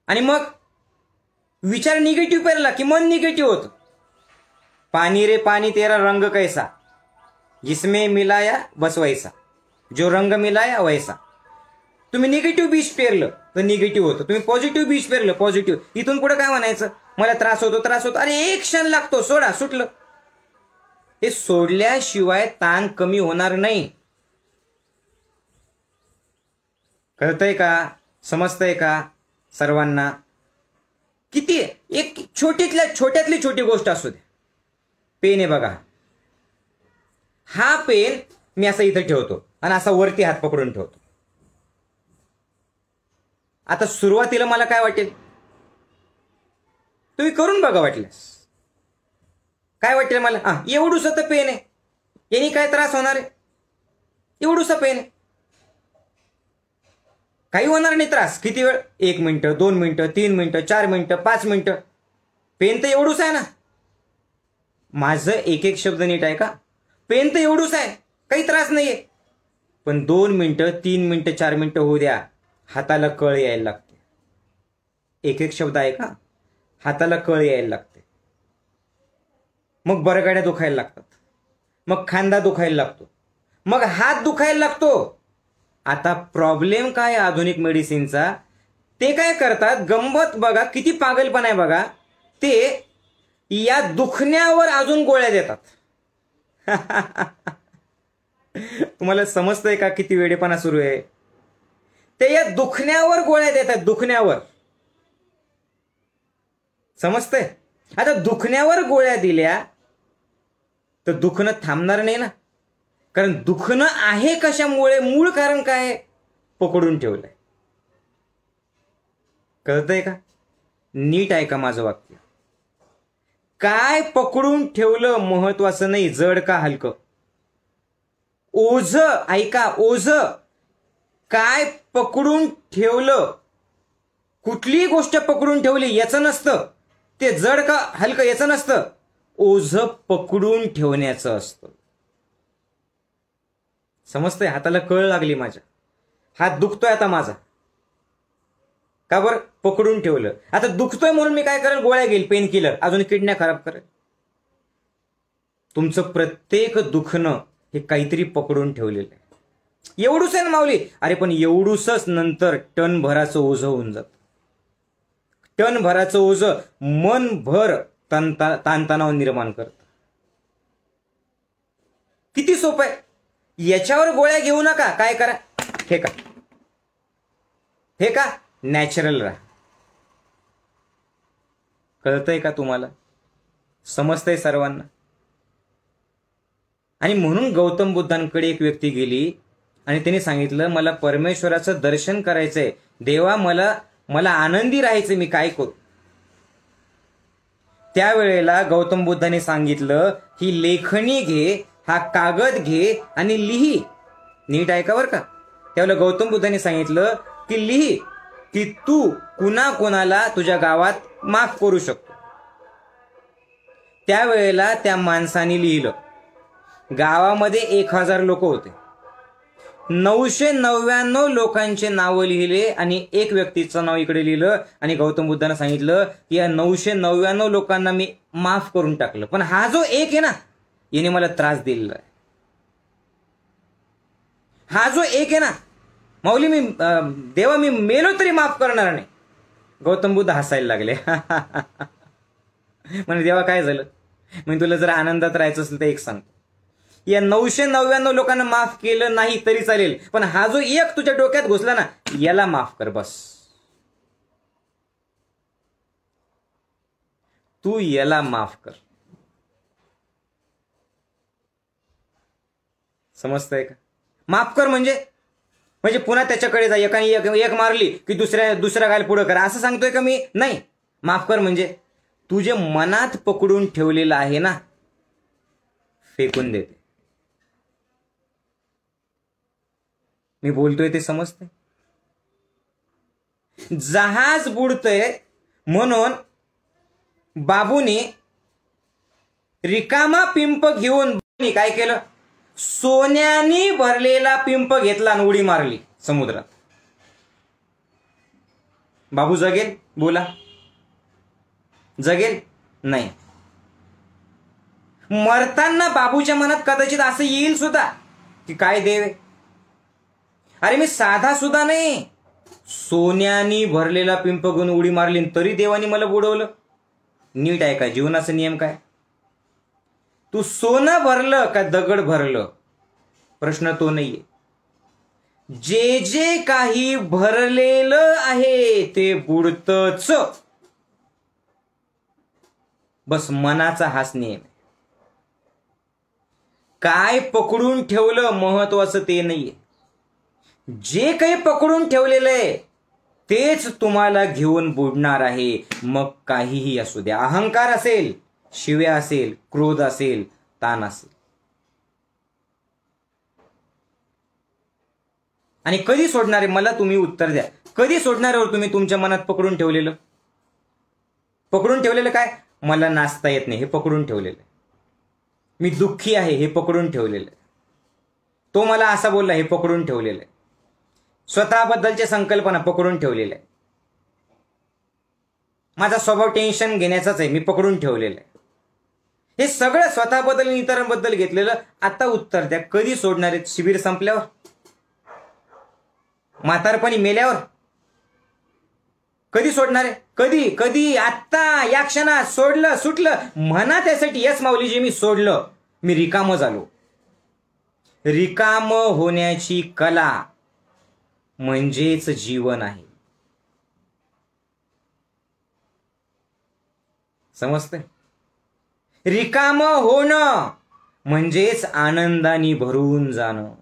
A: आणि मग विचार निगेटिव्ह पेरला की मन निगेटिव्ह होतं. पानी रे पानी तेरा रंग कैसा, जिसमें मिलाया बस वैसा, जो रंग मिलाया वैसा. तुम्ही निगेटिव्ह बीज पेरलं तर निगेटिव्ह होतं. तुम्ही पॉझिटिव्ह बीज पेरलं, पॉझिटिव्ह. इथून पुढे काय म्हणायचं? मला त्रास होतो. अरे एक क्षण लागतो, सोडा, सुटलं. हे सोडल्याशिवाय ताण कमी होणार नाही. कळतंय का? समजतंय का सर्वांना? किती एक छोट्यातली छोटी गोष्ट असू दे. पेन आहे बघा. हा पेन मी असा इथं ठेवतो आणि असा वरती हात पकडून ठेवतो. आता सुरुवातीला मला काय वाटेल? तुम्ही करून बघा वाटल्यास. काय वाटेल मला? एवढूसं तर पेन आहे, यांनी काय त्रास होणार आहे? एवढूसं पेन आहे, काही होणार नाही त्रास. किती वेळ? 1 मिनिटं, 2 मिनिटं, 3 मिनिटं, 4 मिनिटं, 5 मिनिटं. पेन तर एवढूच आहे ना. माझं एक एक शब्द नीट आहे का? पेन तर एवढूच आहे, काही त्रास नाहीये, पण 2 मिनिटं 3 मिनिटं 4 मिनिटं होऊ द्या, हाताला कळ यायला लागते. एक एक शब्द आहे का? हाताला कळ यायला लागते. मग बरगाड्या दुखायला लागतात, मग खांदा दुखायला लागतो, मग हात दुखायला लागतो. आता प्रॉब्लेम काय आधुनिक मेडिसिनचा? ते काय करतात, गंमत बघा, किती पागलपण आहे बघा, ते या दुखण्यावर अजून गोळ्या देतात. तुम्हाला समजतंय का किती वेडेपणा सुरू आहे? ते या दुखण्यावर गोळ्या देतात, दुखण्यावर. समजतंय? आता दुखण्यावर गोळ्या दिल्या तर दुखणं थांबणार नाही ना, कारण दुखणं आहे कशामुळे, मूळ कारण काय आहे? पकडून ठेवलंय. कळतंय का? नीट आहे का माझं वाक्य? काय पकडून ठेवलं महत्वाचं नाही, जड का हलकं. ओझ, ऐका, ओझ काय पकडून ठेवलं, कुठलीही गोष्ट पकडून ठेवली याचं नसतं, ते जड का हलकं याचं नसतं, ओझ पकडून ठेवण्याचं असतं. समजतंय? हाताला कळ लागली माझ्या, हात दुखतोय आता माझा, का बरं? पकडून ठेवलं. आता दुखतोय म्हणून मी काय करेल? गोळ्या घेईल, पेन किलर, अजून किडन्या खराब करेल. तुमचं प्रत्येक दुखणं हे काहीतरी पकडून ठेवलेलं आहे. एवढूच आहे ना माऊली? अरे पण एवढूसच नंतर टन भराचं ओझं होऊन जात. टन भराचं ओझं मनभर ताणतणाव निर्माण करतं. किती सोपं आहे. याच्यावर गोळ्या घेऊ नका, काय करा, फेका, फेका, नॅचरल राहा. कळतंय का तुम्हाला? समजतंय सर्वांना? आणि म्हणून गौतम बुद्धांकडे एक व्यक्ती गेली आणि त्याने सांगितलं, मला परमेश्वराचं दर्शन करायचंय, देवा मला आनंदी राहायचं, मी काय करू? त्यावेळेला गौतम बुद्धाने सांगितलं, ही लेखणी घे, हा कागद घे आणि लिही. नीट ऐका बरं का. त्यावेळेला गौतम बुद्धाने सांगितलं की लिही की तू कुणाला तुझ्या गावात माफ करू शकतो. त्यावेळेला त्या माणसाने लिहिलं. गावामध्ये 1000 लोक होते. 999 लोकांचे नावं लिहिले आणि एक व्यक्तीचं नाव इकडे लिहिलं आणि गौतम बुद्धांना सांगितलं की या 999 लोकांना मी माफ करून टाकलं, पण हा जो एक आहे ना, याने मला त्रास दिलेला आहे. हा जो एक आहे ना माऊली, मी देवा मी मेलो तरी माफ करणार नाही. गौतम बुद्ध हसायला लागले. म्हणजे देवा काय झालं? म्हणजे तुला जर आनंदात राहायचं असेल तर एक सांगतो, या 999 लोकांना माफ केलं नाही तरी चालेल, पण हा जो एक तुझ्या डोक्यात घुसला ना, याला माफ कर बस. तू याला माफ कर. समजतंय का? माफ कर म्हणजे पुन्हा त्याच्याकडे जा, एकाने एक मारली की दुसऱ्या गाल पुढं करा, असं सांगतोय का मी? नाही. माफ कर म्हणजे तुझे मनात पकडून ठेवलेलं आहे ना, फेकून देते. मी बोलतोय ते समजतंय? जहाज बुडतंय म्हणून बाबूने रिकामा पिंप घेऊन काय केलं? सोन्याने भरलेला पिंप घेतला आणि उडी मारली समुद्रात. बाबू जगेल? बोला, जगेल? नाही. मरताना बाबूच्या मनात कदाचित असं येईल सुद्धा की काय देव, अरे मी साधा सुद्धा नाही, सोन्याने भरलेला पिंप घेऊन उडी मारली तरी देवाने मला बुडवलं. नीट आहे का? जीवनाचा नियम काय? तू सोनं भरलं का दगड भरलं, प्रश्न तो नाहीये. जे जे काही भरलेलं आहे ते बुडतच. बस मनाचा हाच नियम आहे. काय पकडून ठेवलं महत्वाचं ते नाहीये. जे काही पकडून ठेवलेलं आहे तेच तुम्हाला घेऊन बुडणार आहे. मग काहीही असू द्या, अहंकार असेल, शिव्या असेल, क्रोध असेल, ताण असेल. आणि कधी सोडणार आहे? मला तुम्ही उत्तर द्या. कधी सोडणार आहे तुम्ही तुमच्या मनात पकडून ठेवलेलं? पकडून ठेवलेलं काय? मला नाचता येत नाही, हे पकडून ठेवलेलं. मी दुःखी आहे हे पकडून ठेवलेलं आहे. तो मला असा बोलला हे पकडून ठेवलेलं आहे. स्वतःबद्दलच्या संकल्पना पकडून ठेवलेल्या आहे. माझा स्वभाव टेन्शन घेण्याचाच आहे, मी पकडून ठेवलेलं आहे. हे सगळं स्वतःबद्दल आणि इतरांबद्दल घेतलेलं. आता उत्तर द्या, कधी सोडणार आहेत? शिबिर संपल्यावर? म्हातारपणी मेल्यावर? कधी सोडणार आहे? कधी? कधी? आत्ता, या क्षणात सोडलं, सुटलं. म्हणा त्यासाठी, यस माऊलीजी मी सोडलं, मी रिकाम झालो. रिकाम होण्याची कला म्हणजेच जीवन आहे. समजतंय? रिकाम होणं म्हणजेच आनंदाने भरून जाणं.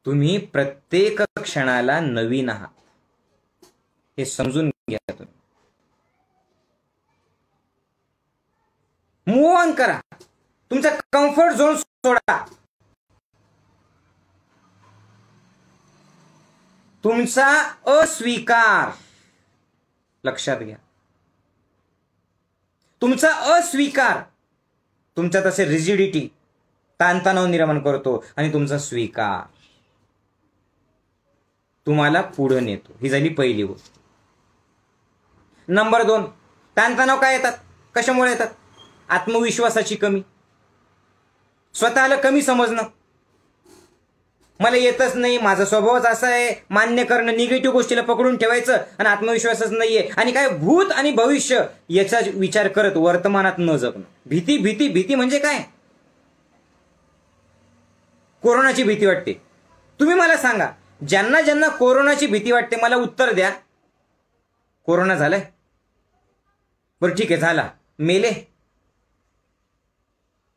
A: तुम्ही प्रत्येक क्षणाला नवीन आहात, हे समजून घ्या. तुम्ही मूव्ह ऑन करा. तुमचा कम्फर्ट झोन सोडा. तुमचा अस्वीकार लक्षात घ्या. तुमचा अस्वीकार तुमच्यात असे रिजिडिटी, ताणतणाव निर्माण करतो. आणि तुमचा स्वीकार तुम्हाला पुढे नेतो. ही झाली पहिली गोष्ट. नंबर 2, ताणतणाव काय येतात? कशामुळे येतात? आत्मविश्वासाची कमी, स्वतःला कमी समजणं. मला येतच नाही, माझा स्वभावच असा आहे, मान्य करणं, निगेटिव्ह गोष्टीला पकडून ठेवायचं आणि आत्मविश्वासच नाहीये. आणि काय भूत आणि भविष्य याचा विचार करत वर्तमानात न जगणं. भीती भीती भीती म्हणजे काय? कोरोनाची भीती वाटते. तुम्ही मला सांगा, ज्यांना ज्यांना कोरोनाची भीती वाटते मला उत्तर द्या. कोरोना झालाय? बरं ठीक आहे, झाला. मेले?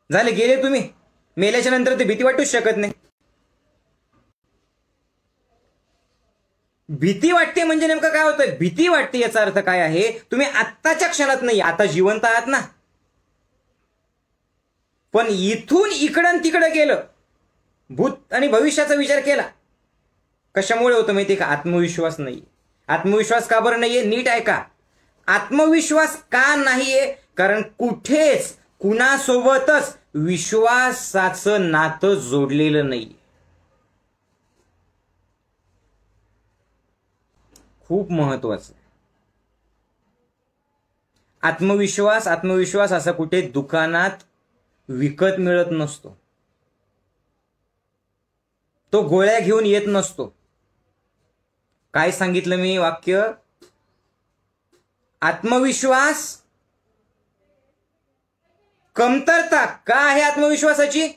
A: झाले, गेले तुम्ही. मेल्याच्या नंतर ते भीती वाटूच शकत नाही. भीती वाटते म्हणजे नेमकं काय होतं? भीती वाटते याचा अर्थ काय आहे? तुम्ही आत्ताच्या क्षणात नाही, आता जिवंत आहात ना. पण इथून इकडं तिकडं गेलं, भूत आणि भविष्याचा विचार केला. कशामुळे होतं माहितीये का? आत्मविश्वास नाही. आत्मविश्वास का बरं नाहीये? नीट ऐका. आत्मविश्वास का नाहीये? कारण कुठेच कुणासोबतच विश्वासाचं नातं जोडलेलं नाही. खूप महत्वाचं. आत्मविश्वास असा कुठे दुकानात विकत मिळत नसतो. तो गोळ्या घेऊन येत नसतो. काय सांगितलं मी वाक्य? आत्मविश्वास कमतरता का आहे आत्मविश्वासाची?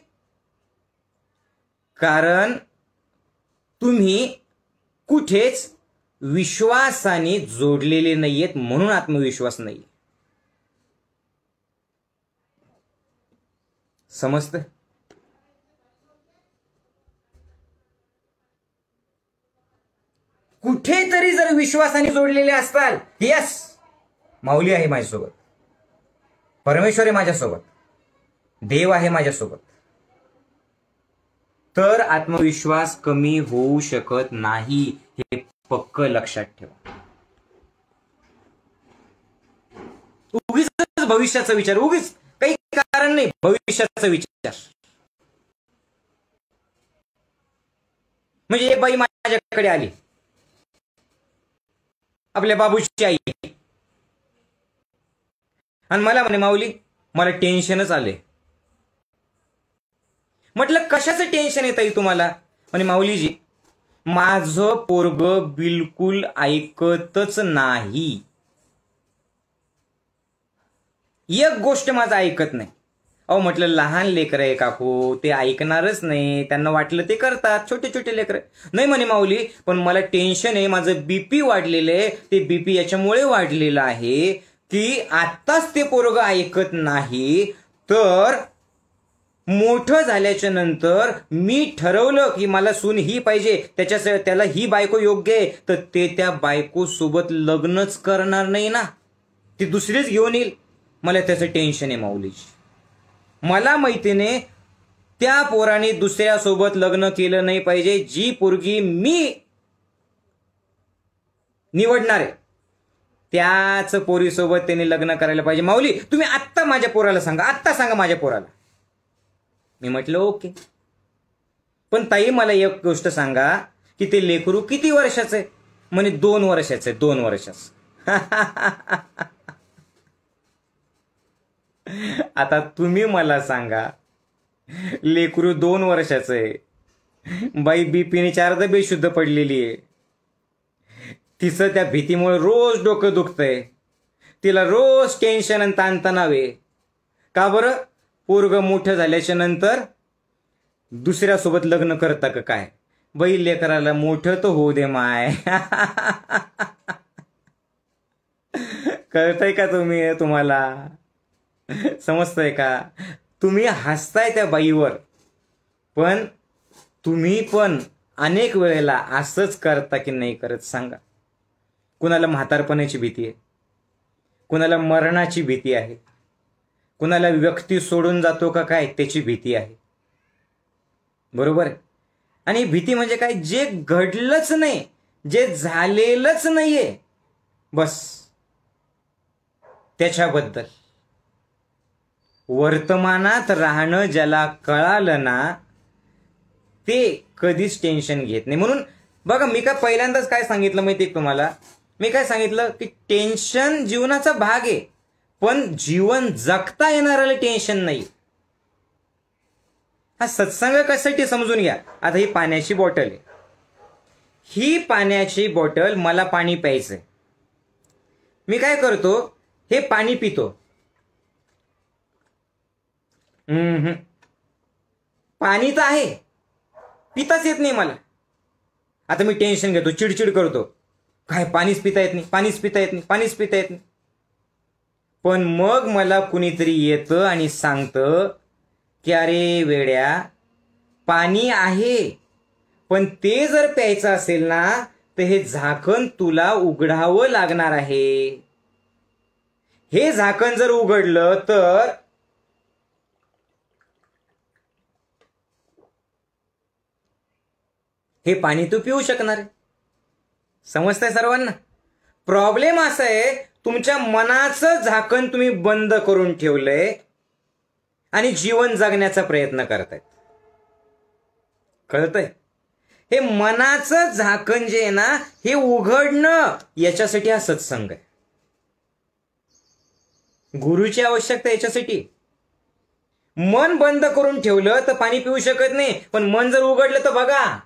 A: कारण तुम्ही कुठेच विश्वासाने जोडलेले नाहीयेत, म्हणून आत्मविश्वास नाही. समजतं? कुठेतरी जर विश्वासाने जोडलेले असताल, यस माऊली आहे माझ्यासोबत, परमेश्वर आहे माझ्यासोबत, देव आहे माझ्यासोबत, तर आत्मविश्वास कमी होऊ शकत नाही. हे पक्क लक्षात ठेवा. उगीच भविष्याचा विचार, उगीच काही कारण नाही, भविष्याचा विचार. म्हणजे एक बाई माझ्याकडे आली, आपल्या बाबूची आई, आणि मला म्हणे माऊली मला टेन्शनच आले. म्हटलं कशाचं टेन्शन येत आहे तुम्हाला? म्हणे माऊलीजी माझं पोरग बिलकुल ऐकतच नाही. एक गोष्ट माझं ऐकत नाही. अहो म्हटलं लहान लेकर आहे काकू, ते ऐकणारच नाही, त्यांना वाटलं ते करतात, छोटे छोटे लेकर. नाही म्हणे माऊली पण मला टेन्शन आहे, माझं बीपी वाढलेलं आहे. ते बीपी याच्यामुळे वाढलेलं आहे की आत्ताच ते पोरग ऐकत नाही, तर मोठं झाल्याच्या नंतर मी ठरवलं की मला सून ही पाहिजे, त्याला ही बायको योग्य आहे, तर ते त्या बायको सोबत लग्नच करणार नाही ना, ती दुसरीच घेऊन येईल. मला त्याचं टेन्शन आहे माऊलीजी. मला माहितीने त्या पोराने दुसऱ्या सोबत लग्न केलं नाही पाहिजे. जी पोरगी मी निवडणार आहे त्याच पोरीसोबत त्यांनी लग्न करायला पाहिजे. माऊली तुम्ही आत्ता माझ्या पोराला सांगा, आत्ता सांगा माझ्या पोराला. मी म्हटलं ओके, पण ताई मला एक गोष्ट सांगा की ते लेकरू किती वर्षाचं आहे? म्हणे 2 वर्षाचं आहे. 2 वर्षाचं. आता तुम्ही मला सांगा, लेकरू 2 वर्षाचं आहे, बाई बीपीने 4दा बेशुद्ध पडलेली आहे, तिचं त्या भीतीमुळे रोज डोकं दुखतंय, तिला रोज टेन्शन आणि ताणतणाव आहे. का बरं? पोरगं मोठं झाल्याच्या नंतर दुसऱ्यासोबत लग्न करता का काय? बाई लेकराला मोठं तर होऊ दे माय. कळतंय का तुम्हाला? समजतंय का? तुम्ही हसताय त्या बाईवर, पण तुम्ही पण अनेक वेळेला असंच करता की नाही करत सांगा? कुणाला म्हातारपणाची भीती आहे, कुणाला मरणाची भीती आहे, कुणाला व्यक्ती सोडून जातो का काय त्याची भीती आहे. बरोबर आहे? आणि भीती म्हणजे काय? जे घडलंच नाही, जे झालेलंच नाहीये, बस त्याच्याबद्दल. वर्तमानात राहणं ज्याला कळालं ना, ते कधीच टेन्शन घेत नाही. म्हणून बघा, मी काय पहिल्यांदाच काय सांगितलं माहिती आहे तुम्हाला? मी काय सांगितलं की टेन्शन जीवनाचा भाग आहे, पण जीवन जगता येणाऱ्याला टेन्शन नाही. हा सत्संग कशासाठी समजून घ्या. आता ही पाण्याची बॉटल आहे, ही पाण्याची बॉटल मला पाणी प्यायचंय. मी काय करतो? हे पाणी पितो. पाणी तर आहे, पिताच येत नाही मला. आता मी टेन्शन घेतो, चिडचिड करतो, काय पाणीच पिता येत नाही, पाणीच पिता येत नाही, पाणीच पिता येत नाही. पण मग मला कुणीतरी येतं आणि सांगतं की अरे वेड्या, पाणी आहे, पण ते जर प्यायचं असेल ना तर हे झाकण तुला उघडावं लागणार आहे. हे झाकण जर उघडलं तर हे पाणी तू पिऊ शकणार आहे. समजतंय सर्वांना? प्रॉब्लेम असा आहे, तुमच्या मनाचं झाकण तुम्ही बंद करून ठेवलंय आणि जीवन जगण्याचा प्रयत्न करतायत. कळतंय? हे मनाचं झाकण जे आहे ना, हे उघडणं, याच्यासाठी हा सत्संग आहे. गुरुची आवश्यकता याच्यासाठी. मन बंद करून ठेवलं तर पाणी पिऊ शकत नाही, पण मन जर उघडलं तर बघा,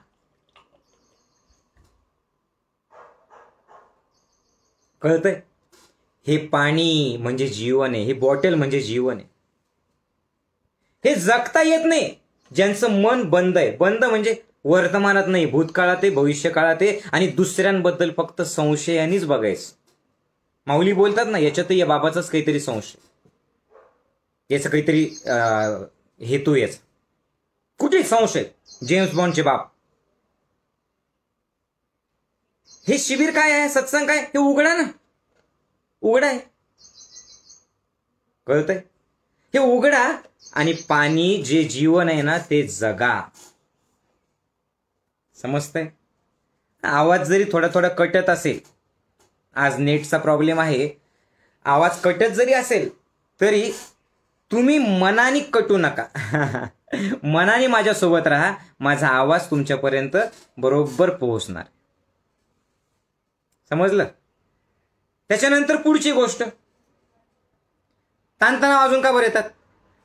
A: कळतंय? हे पाणी म्हणजे जीवन आहे, हे बॉटल म्हणजे जीवन आहे. हे जगता येत नाही ज्यांचं मन बंद आहे. बंद म्हणजे वर्तमानात नाही, भूतकाळात आहे, भविष्यकाळात आहे, आणि दुसऱ्यांबद्दल फक्त संशयानेच बघायचं. माऊली बोलतात ना, याच्यात या बाबाचाच काहीतरी संशय, याचं काहीतरी हेतू, याचा कुठे संशय? जेम्स बॉन्डचे बाप. हे शिबिर काय आहे? सत्संग काय? हे उघडा ना, उघडा आहे. कळतंय? हे उघडा आणि पाणी जे जीवन आहे ना ते जगा. समजतंय? आवाज जरी थोडा थोडा कटत असेल, आज नेटचा प्रॉब्लेम आहे, आवाज कटत जरी असेल तरी तुम्ही मनाने कटू नका. मनाने माझ्यासोबत राहा, माझा आवाज तुमच्यापर्यंत बरोबर पोहोचणार. समजलं? त्याच्यानंतर पुढची गोष्ट, ताणतणाव अजून का बरं येतात?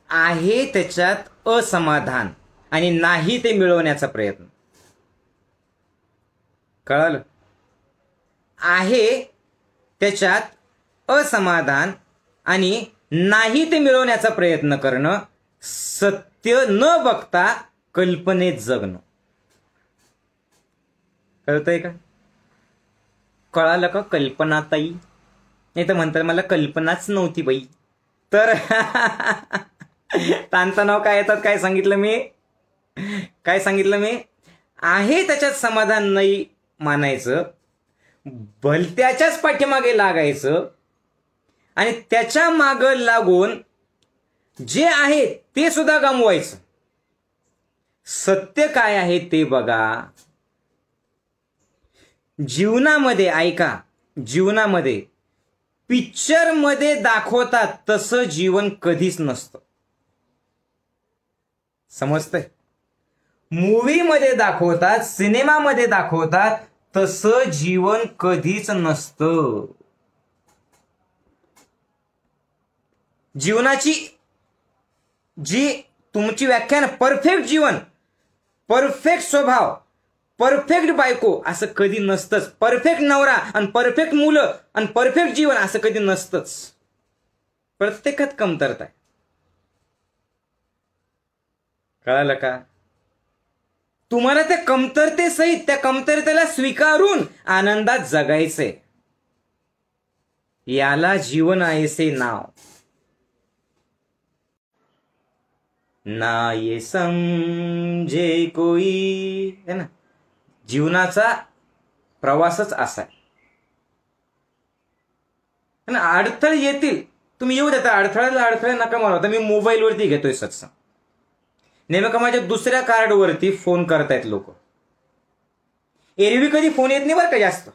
A: आहे त्याच्यात असमाधान आणि नाही ते मिळवण्याचा प्रयत्न. कळालं? आहे त्याच्यात असमाधान आणि नाही ते मिळवण्याचा प्रयत्न करणं, सत्य न बघता कल्पनेत जगणं. कळतंय का? कळालं का? कल्पना ताई, नाही तर म्हणतात मला कल्पनाच नव्हती बाई. तर ताणतणाव काय येतात? काय सांगितलं मी? काय सांगितलं मी? आहे त्याच्यात समाधान नाही मानायचं, भलत्याच्याच पाठीमागे लागायचं आणि त्याच्या मागं लागून जे आहे ते सुद्धा गमवायचं. सत्य काय आहे ते बघा. जीवनामध्ये ऐका, जीवनामध्ये पिक्चर मध्ये दाखवतात तसं जीवन कधीच नसतं. समजतंय? मूवी मध्ये दाखवतात, सिनेमामध्ये दाखवतात तसं जीवन कधीच नसतं. जीवनाची जी तुमची व्याख्या ना, परफेक्ट जीवन, परफेक्ट स्वभाव, परफेक्ट बायको असं कधी नसतंच. परफेक्ट नवरा आणि परफेक्ट मुलं आणि परफेक्ट जीवन असं कधी नसतंच. प्रत्येकात कमतरता आहे. कळालं का? तुम्हाला त्या कमतरतेसहित त्या कमतरतेला स्वीकारून आनंदात जगायचंय. याला जीवन आहेसे नाव. ना ये समजे कोई, है ना. जीवनाचा प्रवासच असा आहे. अडथळे येतील, तुम्ही येऊ देता. अडथळे नका मारू. आता मी मोबाईलवरती घेतोय सत्संग. नेमकं माझ्या दुसऱ्या कार्डवरती फोन करतायत लोक. एरवी कधी फोन येत नाही बरं का जास्त.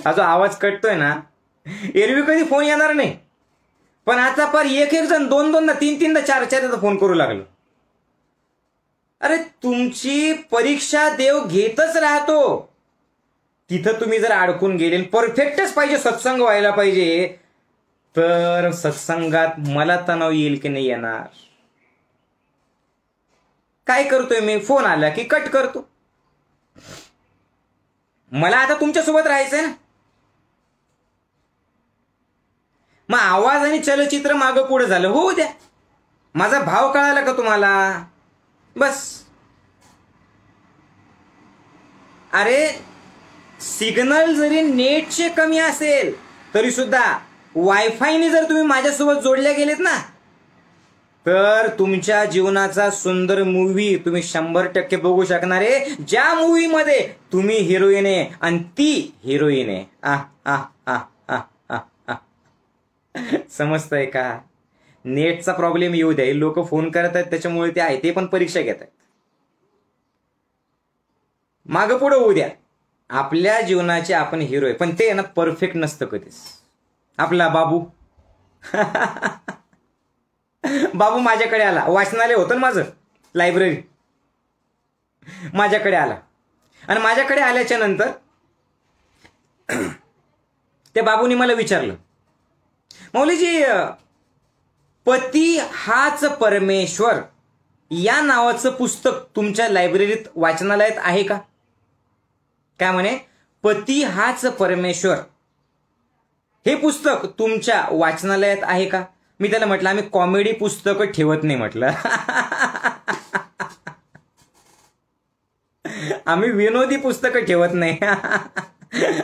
A: हा जो आवाज कटतोय ना, एरवी कधी फोन येणार नाही. पण आता पर एक जण 2-2दा 3-3दा 4-4दा फोन करू लागलो. अरे तुमची परीक्षा देव घेतच राहतो. तिथं तुम्ही जर अडकून गेले, परफेक्टच पाहिजे, सत्संग व्हायला पाहिजे, तर सत्संगात मला तणाव येईल की नाही येणार? काय करतोय मी? फोन आला की कट करतो. मला आता तुमच्यासोबत राहायचंय ना. मग आवाज आणि चलचित्र मागं पुढे झालं, होऊ द्या. माझा भाव कळाला का तुम्हाला? बस. अरे सिग्नल जरी नेटचे कमी असेल तरी सुद्धा वायफायने जर तुम्ही माझ्यासोबत जोडल्या गेलेत ना, तर तुमच्या जीवनाचा सुंदर मूवी तुम्ही 100% बघू शकणार आहे. ज्या मूवी मध्ये तुम्ही हिरोईन आहे आणि ती हिरोईन आहे. समजतंय का? नेटचा प्रॉब्लेम येऊ द्या. लोक फोन करत आहेत त्याच्यामुळे ते आहे, ते पण परीक्षा घेत आहेत. मागं पुढे होऊ द्या. आपल्या जीवनाचे आपण हिरो आहे, पण ते ना परफेक्ट नसतं कधीच. आपला बाबू बाबू माझ्याकडे आला. वाचनालय होतं ना माझं, लायब्ररी. माझ्याकडे आला आणि माझ्याकडे आल्याच्या नंतर त्या बाबूनी मला विचारलं, मौलीजी, पती हाच परमेश्वर या नावाचं पुस्तक तुमच्या लायब्ररीत वाचनालयात आहे का? काय म्हणे? पती हाच परमेश्वर हे पुस्तक तुमच्या वाचनालयात आहे का? मी त्याला म्हटलं, आम्ही कॉमेडी पुस्तकं ठेवत नाही म्हटलं. आम्ही विनोदी पुस्तकं ठेवत नाही.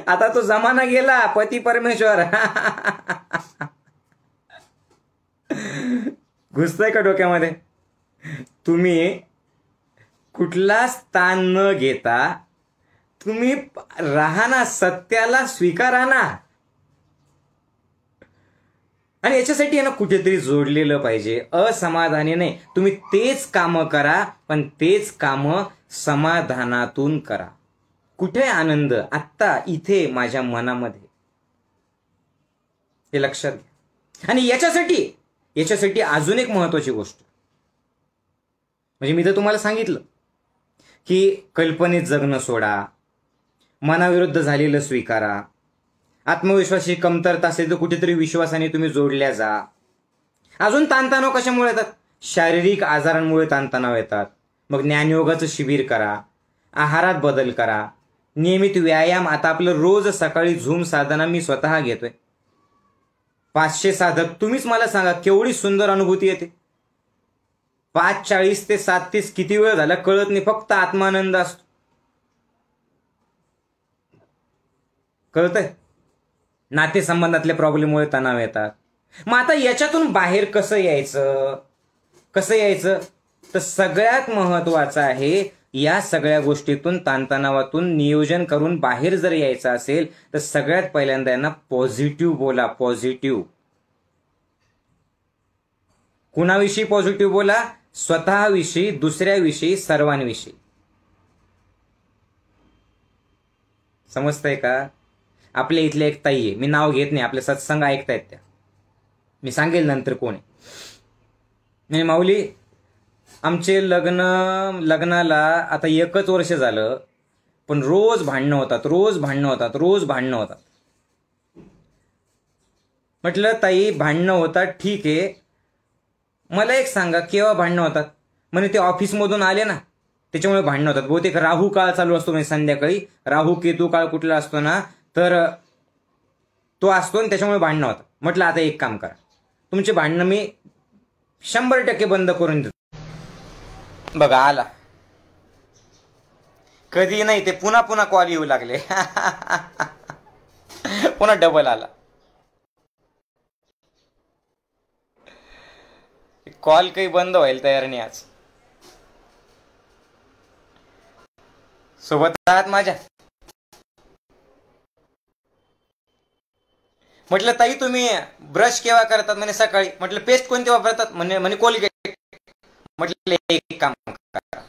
A: आता तो जमाना गेला, पती परमेश्वर. घुसतंय का डोक्यामध्ये? तुम्ही कुठला स्थान न घेता तुम्ही राहा ना, सत्याला स्वीकारा ना. आणि याच्यासाठी आहे ना कुठेतरी जोडलेलं पाहिजे. असमाधानी नाही. तुम्ही तेच कामं करा, पण तेच कामं समाधानातून करा. कुठे आनंद? आत्ता इथे माझ्या मनामध्ये. हे लक्षात घ्या. आणि याच्यासाठी अजून एक महत्वाची गोष्ट, म्हणजे मी तर तुम्हाला सांगितलं की कल्पनेत जगणं सोडा, मनाविरुद्ध झालेलं स्वीकारा, आत्मविश्वासाची कमतरता असेल तर कुठेतरी विश्वासाने तुम्ही जोडल्या जा. अजून ताणतणाव कशामुळे येतात? शारीरिक आजारांमुळे ताणतणाव येतात. मग ज्ञानयोगाचं शिबिर करा, आहारात बदल करा, नियमित व्यायाम. आता आपलं रोज सकाळी झूम साधना मी स्वतः घेतोय. 500 साधक. तुम्हीच मला सांगा केवढी सुंदर अनुभूती येते. 5:40 ते 7:30 किती वेळ झाला कळत नाही, फक्त आत्मानंद असतो. कळतंय? नातेसंबंधातल्या प्रॉब्लेममुळे तणाव येतात. मग आता याच्यातून बाहेर कसं यायचं? तर सगळ्यात महत्वाचं आहे, या सगळ्या गोष्टीतून, ताणतणावातून नियोजन करून बाहेर जर यायचं असेल तर सगळ्यात पहिल्यांदा यांना पॉझिटिव्ह बोला. पॉझिटिव्ह. कुणाविषयी पॉझिटिव्ह बोला? स्वतःविषयी, दुसऱ्याविषयी, सर्वांविषयी. समजतंय का? आपल्या इथल्या एक ताई आहे, मी नाव घेत नाही, आपले सत्संग ऐकतायत त्या, मी सांगेल नंतर कोण आहे. नाही माऊली, आमचे लग्नाला आता 1 वर्ष झालं, पण रोज भांडणं होतात. म्हटलं ताई भांडणं होतात ठीक आहे, मला एक सांगा केव्हा भांडणं होतात? म्हणजे ते ऑफिसमधून आले ना त्याच्यामुळे भांडणं होतात. बहुतेक राहू काळ चालू असतो, म्हणजे संध्याकाळी राहू केतू काळ कुठला असतो ना, तर तो असतो आणि त्याच्यामुळे भांडणं होतात. म्हटलं आता एक काम करा, तुमचे भांडणं मी 100% बंद करून देतो. बघा आला, कधी नाही ते पुन्हा कॉल येऊ लागले. पुन्हा डबल आला. कॉल काही बंद व्हायला तयार नाही आज. सोबत आहात माझ्या? म्हटलं ताई तुम्ही ब्रश केव्हा करतात? म्हणे सकाळी. म्हटलं पेस्ट कोणती वापरतात? म्हणे कोलगेट. म्हटलं एक काम करा,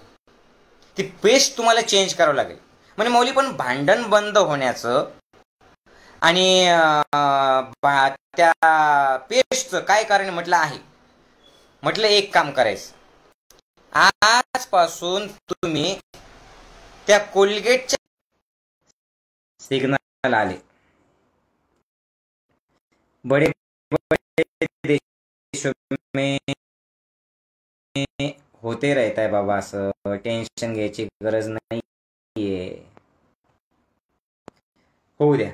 A: ती पेस्ट तुम्हाला चेंज करावं लागेल. म्हणे मौली पण भांडण बंद होण्याचं आणि त्या पेस्टचं काय कारण? म्हटलं आहे. म्हटलं एक काम करायचं, आजपासून तुम्ही त्या कोलगेटच्या सिग्नल आले, बड़े बड़े देशों में होते रहता है बाबा, असं टेन्शन घ्यायची गरज नाहीये. होऊ द्या,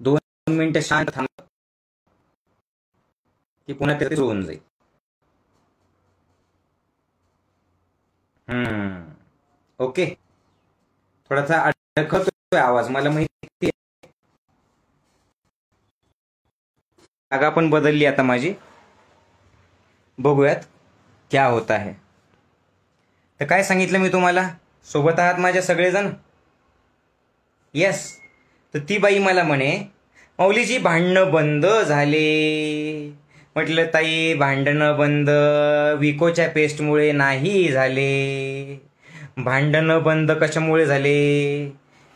A: 2 मिनिटं शांत थांब की पुन्हा ते होऊन जाईल. ओके, थोडासा अडकतोय आवाज मला माहिती आहे. जागा पण बदलली आता माझी, बघूयात क्या होता है. तर काय सांगितलं मी तुम्हाला? सोबत आहात माझ्या सगळेजण? येस. तर ती बाई मला म्हणे मौलीजी भांडणं बंद झाले. म्हटलं ताई भांडणं बंद विकोच्या पेस्टमुळे नाही झाले. भांडणं बंद कशामुळे झाले?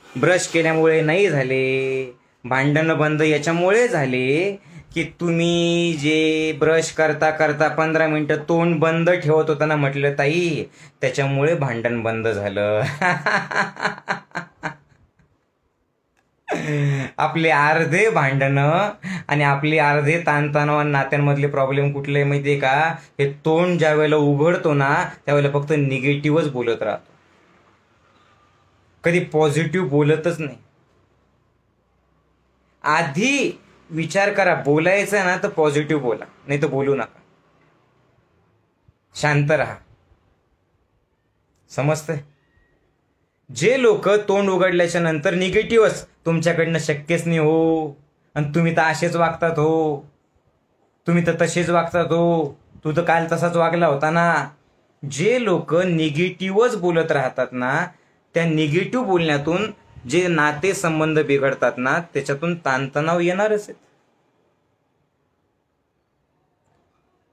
A: ब्रश केल्यामुळे नाही झाले. भांडणं बंद याच्यामुळे झाले की तुम्ही जे ब्रश करता 15 मिनिटं तोंड बंद ठेवत होता ना, म्हटलं ताई त्याच्यामुळे भांडण बंद झालं. आपले अर्धे भांडणं आणि आपले अर्धे ताणतणाव नात्यांमधले प्रॉब्लेम कुठले माहितीये का? हे तोंड ज्या वेळेला उघडतो ना त्यावेळेला फक्त निगेटिव्हच बोलत राहतो, कधी पॉझिटिव्ह बोलतच नाही. आधी विचार करा, बोलायचं ना तर पॉझिटिव्ह बोला, नाही तर बोलू नका, शांत राहा. समजतंय? जे लोक तोंड उघडल्याच्या नंतर निगेटिव्हच, तुमच्याकडनं शक्यच नाही हो, आणि तुम्ही तर असेच वागतात हो, तुम्ही तर तसेच वागतात हो, तू तर काल तसाच वागला होता ना. जे लोक निगेटिव्हच बोलत राहतात ना, त्या निगेटिव्ह बोलण्यातून जे नाते संबंध बिघडतात ना, त्याच्यातून ताणतणाव येणारच आहेत.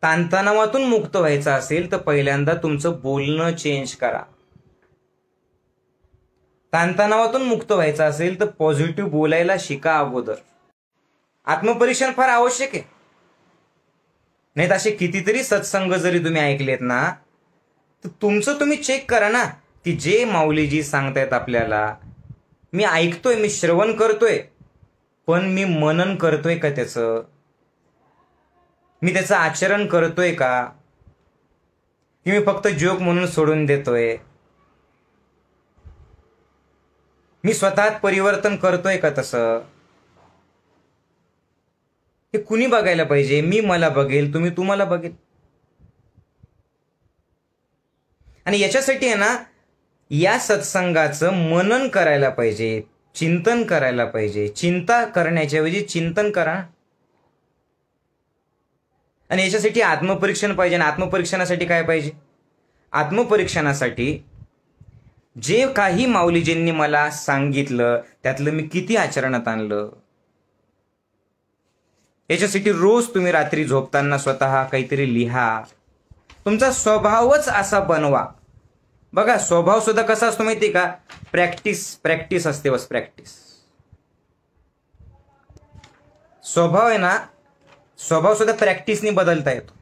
A: ताणतणावातून मुक्त व्हायचं असेल तर पहिल्यांदा तुमचं बोलणं चेंज करा. ताणतणावातून मुक्त व्हायचं असेल तर पॉझिटिव्ह बोलायला शिका अगोदर. आत्मपरीक्षण फार आवश्यक आहे. नाहीत असे कितीतरी सत्संग जरी तुम्ही ऐकलेत ना, तर तुमचं तुम्ही चेक करा ना की जे माऊलीजी सांगतायत आपल्याला, मी ऐकतोय, मी श्रवण करतोय, पण मी मनन करतोय का त्याचं? मी त्याचं आचरण करतोय का? की मी फक्त जोक म्हणून सोडून देतोय? मी स्वतःत परिवर्तन करतोय का तसं? हे कुणी बघायला पाहिजे? मी मला बघेल, तुम्ही तुम्हाला बघेल. आणि याच्यासाठी आहे ना, या सत्संगाचं मनन करायला पाहिजे, चिंतन करायला पाहिजे. चिंता करण्याच्या ऐवजी चिंतन करा. आणि याच्यासाठी आत्मपरीक्षण पाहिजे. आणि आत्मपरीक्षणासाठी काय पाहिजे? आत्मपरीक्षणासाठी जे काही माऊलीजींनी मला सांगितलं त्यातलं मी किती आचरणात आणलं, याच्यासाठी रोज तुम्ही रात्री झोपताना स्वतः काहीतरी लिहा. तुमचा स्वभावच असा बनवा. बघा स्वभाव सुद्धा कसा असतो माहिती का? प्रॅक्टिस असते, बस प्रॅक्टिस. स्वभाव आहे ना, स्वभाव सुद्धा प्रॅक्टिसने बदलता येतो.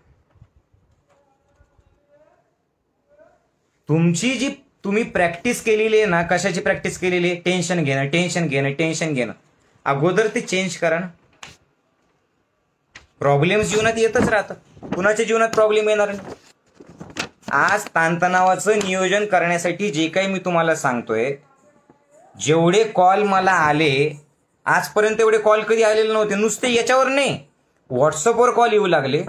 A: तुमची जी तुम्ही प्रॅक्टिस केलेली आहे ना, कशाची प्रॅक्टिस केलेली आहे? टेन्शन घेणं, टेन्शन घेणं, टेन्शन घेणं. अगोदर ते चेंज करा ना. प्रॉब्लेम जीवनात येतच राहतात. कुणाच्या जीवनात प्रॉब्लेम येणार नाही? आज ताणतणावाचं नियोजन करण्यासाठी जे काही मी तुम्हाला सांगतोय, जेवढे कॉल मला आले आजपर्यंत, एवढे कॉल कधी आलेले नव्हते. नुसते याच्यावर नाही, व्हॉट्सअपवर कॉल येऊ लागले,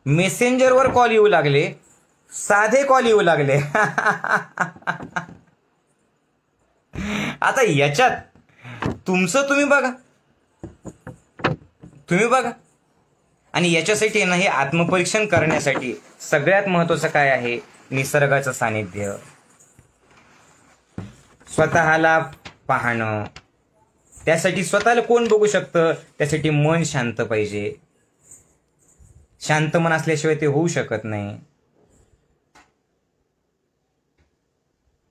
A: मेसेंजरवर कॉल येऊ लागले, साधे कॉल येऊ लागले. आता याच्यात तुमचं तुम्ही बघा, तुम्ही बघा. आणि याच्यासाठी ना, हे आत्मपरीक्षण करण्यासाठी सगळ्यात महत्वाचं काय आहे? निसर्गाचं सानिध्य, स्वतःला पाहणं. त्यासाठी स्वतःला कोण बघू शकतं? त्यासाठी मन शांत पाहिजे. शांत मन असल्याशिवाय ते होऊ शकत नाही.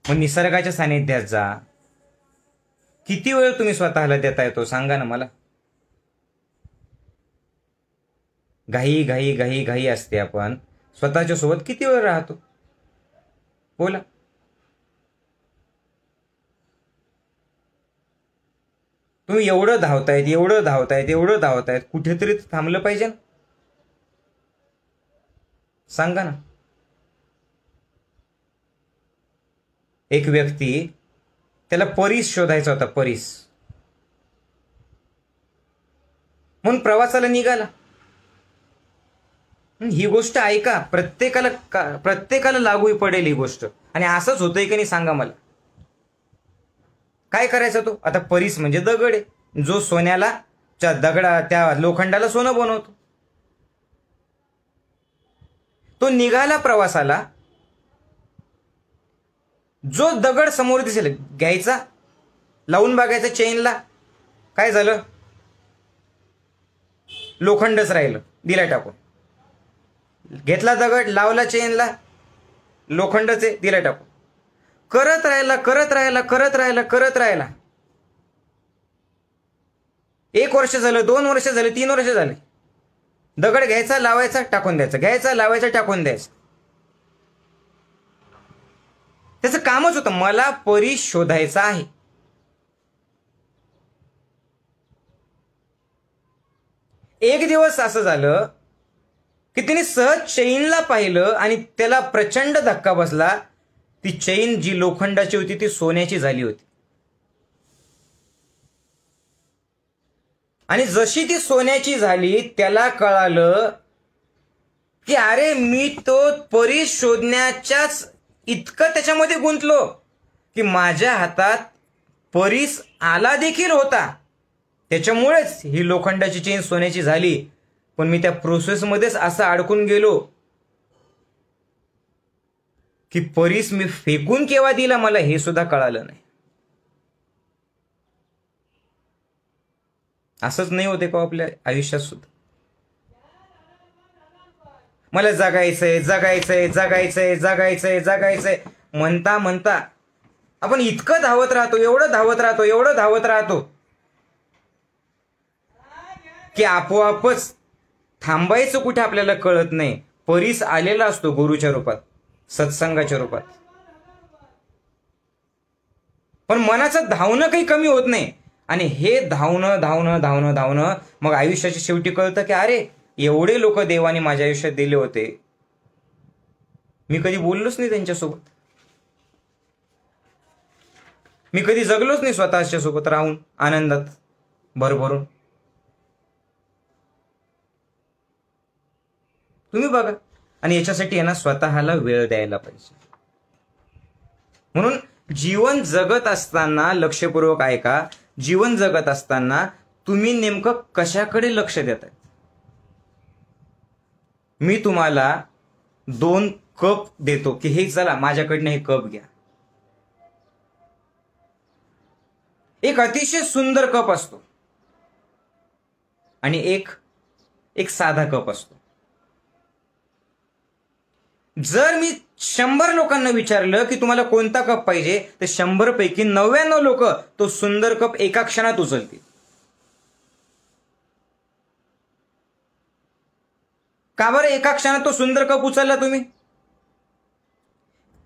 A: मग निसर्गाच्या सानिध्यात जा. किती वेळ तुम्ही स्वतःला देता येतो सांगा ना मला. घाई घाई घाई घाई असते. आपण स्वतःच्या सोबत किती वेळ राहतो? बोला. तुम्ही एवढं धावतायत, एवढं धावतायत, एवढं धावतायत, कुठेतरी थांबलं पाहिजे ना. सांगा ना. एक व्यक्ती, त्याला परीस शोधायचा होता, परीस, म्हणून प्रवासाला निघाला. ही गोष्ट ऐका, प्रत्येकाला लागू पडेल ही गोष्ट. आणि असंच होतंय की नाही सांगा मला. काय करायचा तो? आता परीस म्हणजे दगड आहे, जो सोन्याला, त्या लोखंडाला सोनं बनवतो. तो निघाला प्रवासाला. जो दगड समोर दिसेल घ्यायचा, लावून बघायचा चेनला. काय झालं? लोखंडच राहिलं. दिला टाकून. घेतला दगड, लावला चेनला, लोखंडच आहे, दिला टाकून. करत राहिला, करत राहिला, करत राहिला, करत राहिला. 1 वर्ष झालं, 2 वर्ष झाले, 3 वर्ष झाले. दगड घ्यायचा, लावायचा, टाकून द्यायचा, घ्यायचा, लावायचा, टाकून द्यायचा. त्याचं कामच होतं, मला परीस शोधायचा आहे. एक दिवस असं झालं की तिने सहज चैनला पाहिलं आणि त्याला प्रचंड धक्का बसला. ती चैन जी लोखंडाची होती ती सोन्याची झाली होती. आणि जशी ती सोन्याची झाली, त्याला कळालं की अरे, मी तो परीस शोधण्याच्याच इतकं त्याच्यामध्ये गुंतलो की माझ्या हातात परीस आला देखील होता. त्याच्यामुळेच ही लोखंडाची चेन सोन्याची झाली. पण मी त्या प्रोसेसमध्येच असं अडकून गेलो की परीस मी फेकून केव्हा दिला मला हे सुद्धा कळालं नाही. असंच नाही होते का आपल्या आयुष्यात सुद्धा? मला जगायचंय, जगायचंय, जगायचंय, जगायचंय, जगायचंय म्हणता म्हणता आपण इतकं धावत राहतो, एवढं धावत राहतो, एवढं धावत राहतो की आपोआपच थांबायचं कुठे आपल्याला कळत नाही. परीस आलेला असतो गुरुच्या रूपात, सत्संगाच्या रूपात. पण मनाचं धावणं काही कमी होत नाही. आणि हे धावणं धावणं धावणं धावणं मग आयुष्याच्या शेवटी कळतं की अरे, एवढे लोक देवाने माझ्या आयुष्यात दिले होते, मी कधी बोललोच नाही त्यांच्यासोबत, मी कधी जगलोच नाही स्वतःच्या सोबत राहून आनंदात भरभरून. तुम्ही बघा. आणि याच्यासाठी आहे ना, स्वतःला वेळ द्यायला पाहिजे. म्हणून जीवन जगत असताना लक्षपूर्वक ऐका. जीवन जगत असताना तुम्ही नेमकं कशाकडे लक्ष देताय? मी तुम्हाला 2 कप देतो की हे चला माझ्याकडनं हे कप घ्या. एक अतिशय सुंदर कप असतो आणि एक साधा कप असतो. जर मी 100 लोकांना विचारलं की तुम्हाला कोणता कप पाहिजे, तर 100 पैकी 99 लोक तो सुंदर कप एका क्षणात उचलतील. का बरं एका क्षणात तो सुंदर कप उचलला तुम्ही?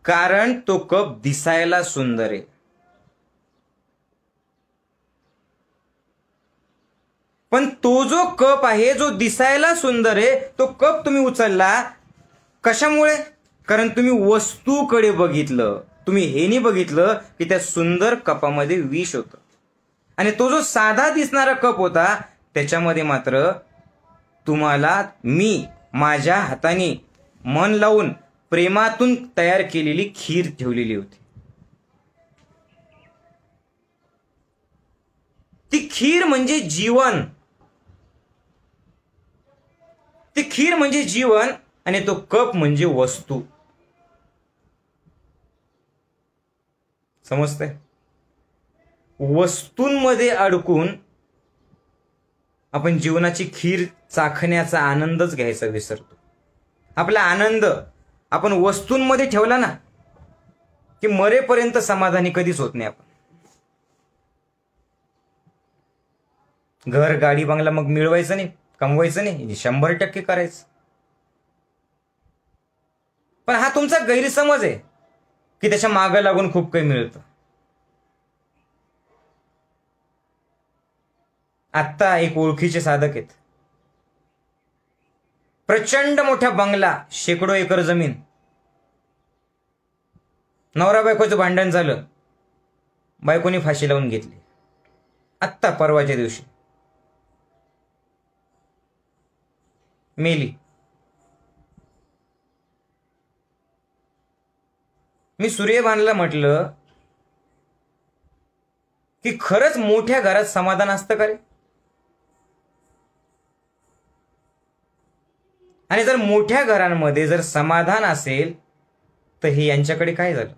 A: कारण तो कप दिसायला सुंदर आहे. पण तो जो कप आहे, जो दिसायला सुंदर आहे, तो कप तुम्ही उचलला कशामुळे? कारण तुम्ही वस्तूकडे बघितलं. तुम्ही हे नाही बघितलं की त्या सुंदर कपामध्ये विष होतं. आणि तो जो साधा दिसणारा कप होता त्याच्यामध्ये मात्र तुम्हाला मी माझ्या हाताने मन लावून प्रेमातून तयार केलेली खीर ठेवलेली होती. ती खीर म्हणजे जीवन. ती खीर म्हणजे जीवन आणि तो कप म्हणजे वस्तू. समजतंय? वस्तूंमध्ये अडकून आपण जीवनाची खीर चाखण्याचा आनंदच घ्यायचा विसरतो. आपला आनंद आपण वस्तूंमध्ये ठेवला ना की मरेपर्यंत समाधानी कधीच होत नाही. आपण घर गाडी बंगला मग मिळवायचं नाही, कमवायचं नाही, 100% करायचं. पण हा तुमचा गैरसमज आहे की त्याच्या मागे लागून खूप काही मिळतं. आत्ता एक ओळखीचे साधक आहेत, प्रचंड मोठा बंगला, शेकडो एकर जमीन. नवरा बायकोचं भांडण झालं, बायकोनी फाशी लावून घेतली आत्ता परवाच्या दिवशी, मेली. मी सूर्यभानला म्हटलं की खरंच मोठ्या घरात समाधान असतं का रे? आणि जर मोठ्या घरांमध्ये जर समाधान असेल तर हे यांच्याकडे काय झालं?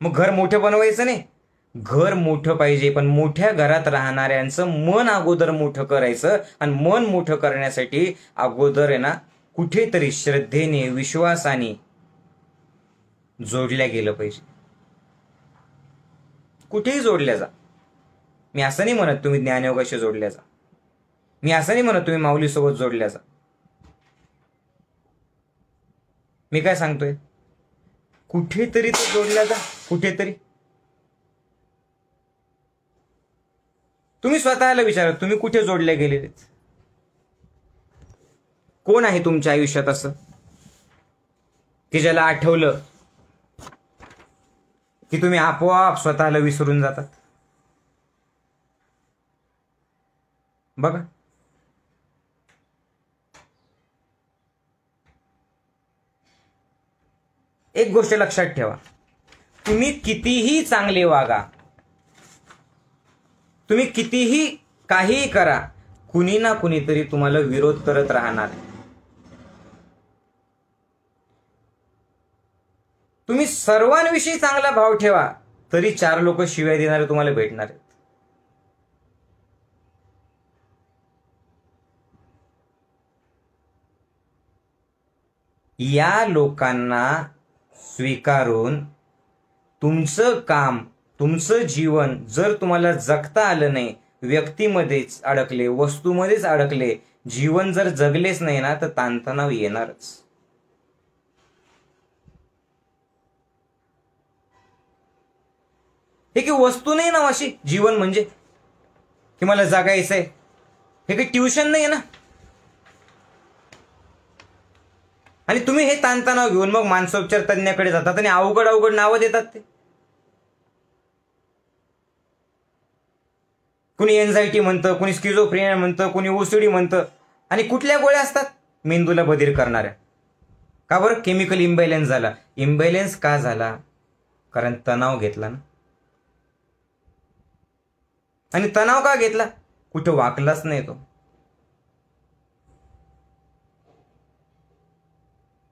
A: मग घर मोठं बनवायचं नाही, घर मोठं पाहिजे, पण मोठ्या घरात राहणाऱ्यांचं मन अगोदर मोठं करायचं. आणि मन मोठं करण्यासाठी अगोदर आहे ना कुठेतरी श्रद्धेने, विश्वासाने जोडल्या गेलं पाहिजे. कुठेही जोडल्या जा. मी असं नाही म्हणत तुम्ही ज्ञानयोगाशी जोडल्या जा. मी असं नाही म्हणत तुम्ही माऊलीसोबत जोडल्या जा. मी काय सांगतोय, कुठेतरी तो जोडल्या जा. कुठेतरी तुम्ही स्वतःला विचारा, तुम्ही कुठे जोडले गेलेले? कोण आहे तुमच्या आयुष्यात असं की ज्याला आठवलं की तुम्ही आपोआप स्वतःला विसरून जातात? बघा, एक गोष्ट लक्षात ठेवा, तुम्ही कितीही चांगले वागा, तुम्ही कितीही काहीही करा, कुणी ना कुणीतरी तुम्हाला विरोध करत राहणार. तुम्ही सर्वांविषयी चांगला भाव ठेवा तरी 4 लोक शिव्या देणारे तुम्हाला भेटणार आहेत. या लोकांना स्वीकारून तुमचं काम, तुमचं जीवन जर तुम्हाला जगता आलं नाही, व्यक्तीमध्येच अडकले, वस्तूमध्येच अडकले, जीवन जर जगलेच नाही ना तर ताणतणाव येणारच. हे की वस्तू नाही ना अशी जीवन म्हणजे की मला जगायचंय, हे काही ट्युशन नाही ना. आणि तुम्ही हे ताणतणाव घेऊन मग मानसोपचार तज्ञाकडे जातात आणि अवघड अवघड नावं देतात. ते कुणी एन्झायटी म्हणतं, कुणी स्किझोफ्रेनिया म्हणतं, कुणी ओसीडी म्हणतं. आणि कुठल्या गोळ्या असतात? मेंदूला बधीर करणाऱ्या. का बरं? केमिकल इम्बॅलन्स झाला. इम्बॅलन्स का झाला? कारण तणाव घेतला ना. आणि तणाव का घेतला? कुठं वाकलाच नाही तो.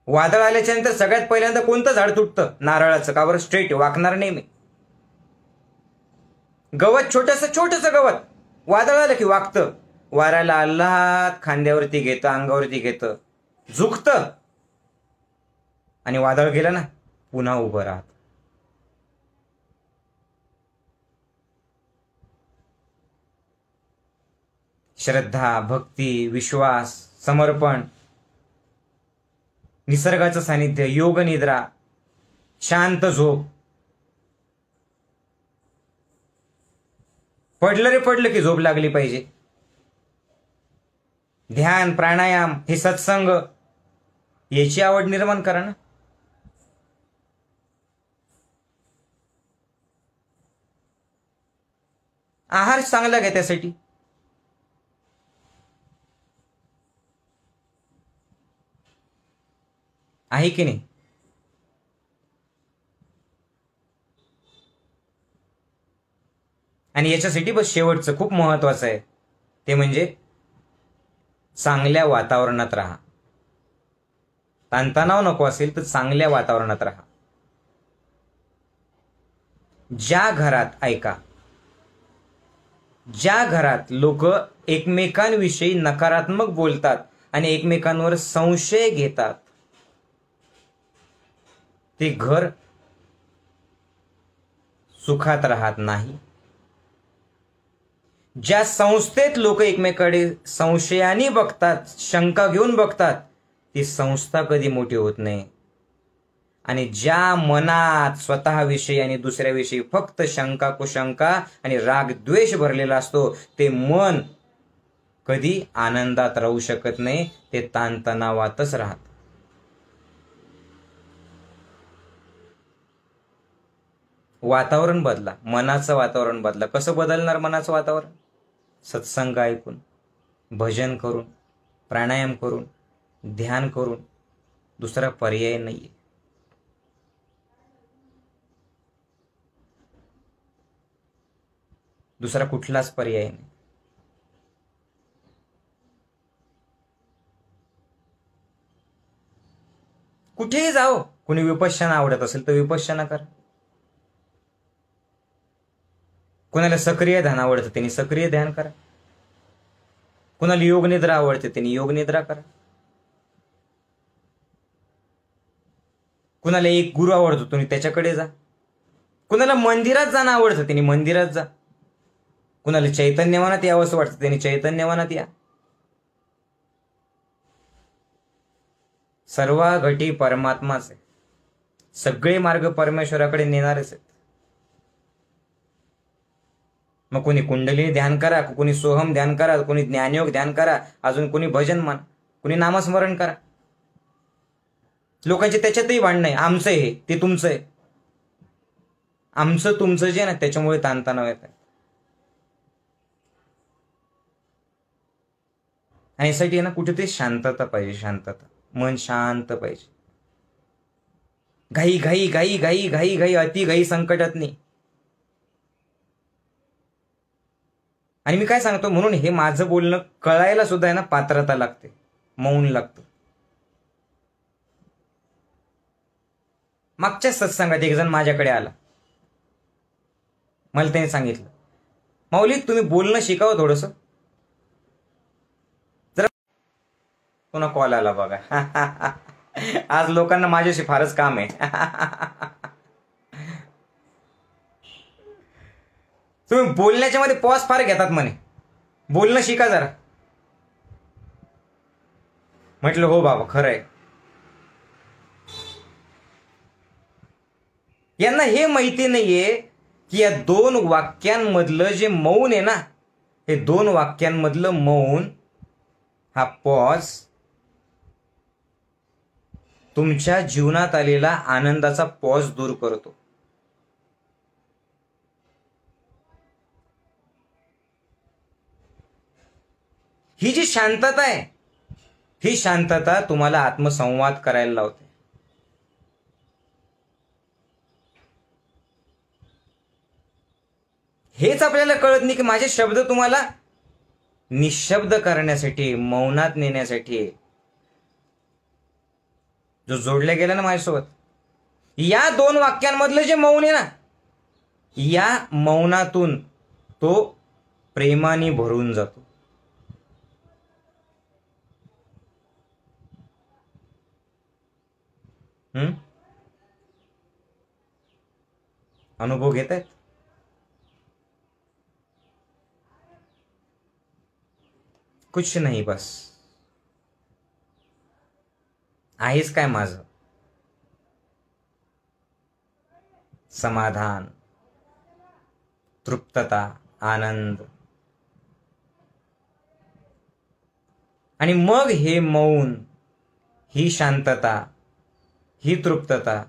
A: वादळ आल्याच्या नंतर सगळ्यात पहिल्यांदा कोणतं झाड तुटतं? नारळाचं. का बरं? स्ट्रेट वाकणार नाही मी. गवत, छोटस गवत वादळ आलं की वाकतं. वाऱ्याला आल्हाद खांद्यावरती घेतं, अंगावरती घेतं, झुकतं. आणि वादळ गेलं ना पुन्हा उभं राहत. श्रद्धा, भक्ती, विश्वास, समर्पण, निसर्गाचं सानिध्य, योग निद्रा, शांत झोप, पडलं रे पडलं की झोप लागली पाहिजे, ध्यान, प्राणायाम, हे सत्संग, याची आवड निर्माण करा ना. आहार चांगला घ्या त्यासाठी. आहे की नाही? आणि याच्यासाठी बस शेवटचं खूप महत्वाचं आहे, ते म्हणजे चांगल्या वातावरणात राहा. ताणतणाव नको असेल तर चांगल्या वातावरणात राहा. ज्या घरात, ऐका, ज्या घरात लोक एकमेकांविषयी नकारात्मक बोलतात आणि एकमेकांवर संशय घेतात, ते घर सुखात राहत नाही. ज्या संस्थेत लोक एकमेकांकडे संशयाने बघतात, शंका घेऊन बघतात, ती संस्था कधी मोठी होत नाही. आणि ज्या मनात स्वतःविषयी आणि दुसऱ्याविषयी फक्त शंका, कुशंका आणि राग, द्वेष भरलेला असतो, ते मन कधी आनंदात राहू शकत नाही, ते ताणतणावातच राहत. वातावरण बदला, मनाचं वातावरण बदला. कसं बदलणार मनाचं वातावरण? सत्संग ऐकून, भजन करून, प्राणायाम करून, ध्यान करून. दुसरा पर्याय नाहीये. दुसरा कुठलाच पर्याय नाही. कुठेही जाओ. कुणी विपश्यना आवडत असेल तर विपश्यना करा. कुणाला सक्रिय ध्यान आवडतं त्यांनी सक्रिय ध्यान करा. कुणाला योग निद्रा आवडते त्यांनी योग निद्रा करा. कुणाला एक गुरु आवडतो तुम्ही त्याच्याकडे जा. कुणाला मंदिरात जाणं आवडतं त्यांनी मंदिरात जा. कुणाला चैतन्यवनात यावंसं वाटतं त्यांनी चैतन्यवनात या. सर्व घटी परमात्माच आहे. सगळे मार्ग परमेश्वराकडे नेणारच आहेत. मग कोणी कुंडली ध्यान करा, कोणी सोहम ध्यान करा, कोणी ज्ञानयोग ध्यान करा, अजून कोणी भजन मान, कोणी नामस्मरण करा. लोकांचे त्याच्यातही भांडण आहे. आमचं हे ते तुमचं आहे. आमचं तुमचं जे ना त्याच्यामुळे ताणतणाव येत आहे. आणि यासाठी ना कुठेतरी शांतता पाहिजे. शांतता, मन शांत पाहिजे. घाई घाई घाई घाई घाई घाई अति घाई संकटात नाही. आणि मी काय सांगतो, म्हणून हे माझं बोलणं कळायला सुद्धा आहे ना पात्रता लागते, मौन लागतं. मागच्या सत्संगात एक जण माझ्याकडे आला. मला त्याने सांगितलं, माऊली तुम्ही बोलणं शिकावं थोडस. जरा पुन्हा कॉल आला बघा. आज लोकांना माझ्याशी फारच काम आहे. तुम्ही बोलण्याच्या मध्ये पॉज फार घेतात म्हणे, बोलणं शिका जरा. म्हटलं हो बाबा खरंय. यांना हे माहिती नाहीये की या दोन वाक्यांमधलं जे मौन आहे ना, हे दोन वाक्यांमधलं मौन, हा पॉज तुमच्या जीवनात आलेला आनंदाचा पॉज दूर करतो. ही जी शांतता आहे, ही शांतता तुम्हाला आत्मसंवाद करायला लावते. हेच आपल्याला कळत नाही की माझे शब्द तुम्हाला निशब्द करण्यासाठी, मौनात नेण्यासाठी जो जोडल्या गेला ना माझ्यासोबत, या दोन वाक्यांमधलं जे मौन आहे ना, या मौनातून तो प्रेमाने भरून जातो. अनुभव घेत आहेत. कुछ नाही, बस आहेच काय माझं समाधान, तृप्तता, आनंद. आणि मग हे मौन, ही शांतता, ही तृप्तता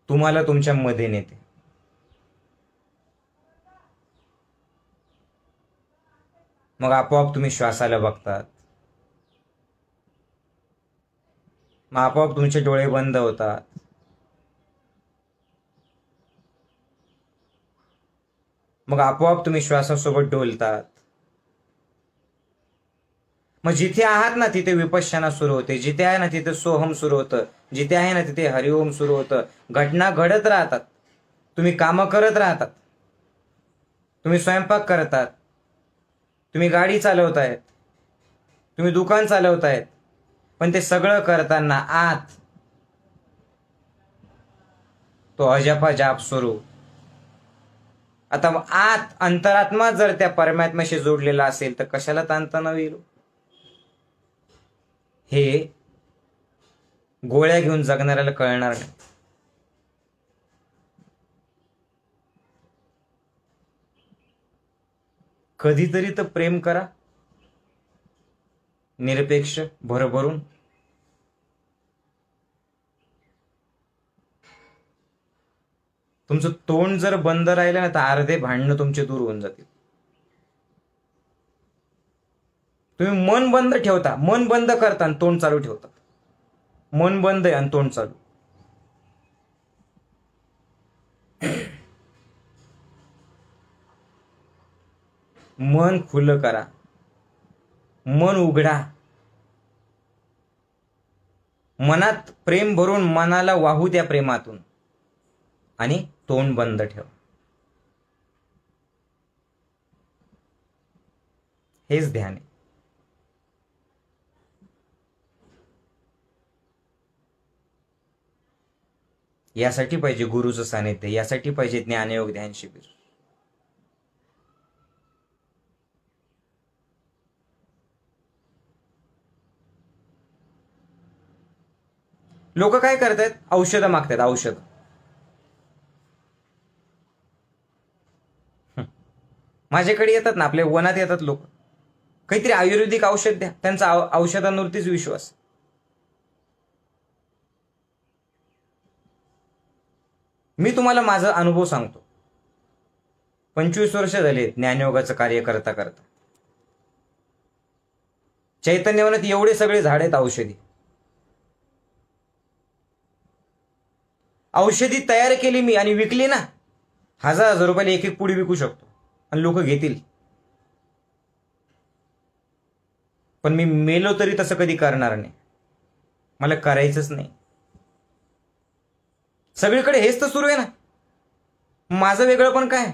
A: तुम्हाला तुमच्या मध्ये नेते. मग आपोआप तुम्ही श्वासाला बघतात, मग आपोआप तुमचे डोळे बंद होतात. मग आपोआप तुम्ही श्वासासोबत डोलतात. मग जिथे आहात ना तिथे विपश्यना सुरू होते, जिथे आहे ना तिथे सोहम सुरू होतं, जिथे आहे ना तिथे हरिओम सुरू होतं. घटना घडत राहतात, तुम्ही कामं करत राहतात, तुम्ही स्वयंपाक करतात, तुम्ही गाडी चालवतायत, तुम्ही दुकान चालवतायत. पण ते सगळं करताना आत तो अजपा जाप सुरू. आता आत अंतरात्मा जर त्या परमात्म्याशी जोडलेला असेल तर कशाला ताणतणाव येईल? हे गोळ्या घेऊन जगणाऱ्याला कळणार नाही. कधीतरी तर प्रेम करा, निरपेक्ष, भरभरून. तुमचं तोंड जर बंद राहिलं ना तर अर्धे भांडणं तुमचे दूर होऊन जातील. तुम्ही मन बंद ठेवता, मन बंद करता आणि तोंड चालू ठेवता. मन बंद आहे आणि तोंड चालू. मन खुलं करा, मन उघडा, मनात प्रेम भरून मनाला वाहू द्या प्रेमातून, आणि तोंड बंद ठेवा. हेच ध्यान आहे. यासाठी पाहिजे गुरुचं सानिध्य, यासाठी पाहिजे ज्ञानयोग ध्यान शिबिर. लोक काय करतायत? औषधं मागतात, औषध. माझ्याकडे येतात ना, आपल्या वनात येतात लोक, काहीतरी आयुर्वेदिक औषध द्या. त्यांचा औषधांवरतीच विश्वास. मी तुम्हाला माझा अनुभव सांगतो. 25 वर्ष झाले ज्ञानयोगाचं कार्य करता करता. चैतन्यवनात एवढे सगळे झाड आहेत औषधी. औषधी तयार केली मी आणि विकली ना, 1000 रुपयाला एक एक पुडी विकू शकतो आणि लोक घेतील. पण मी मेलो तरी तसं कधी करणार नाही, मला करायचंच नाही. सगळीकडे हेच तर सुरू आहे ना, माझं वेगळं पण काय?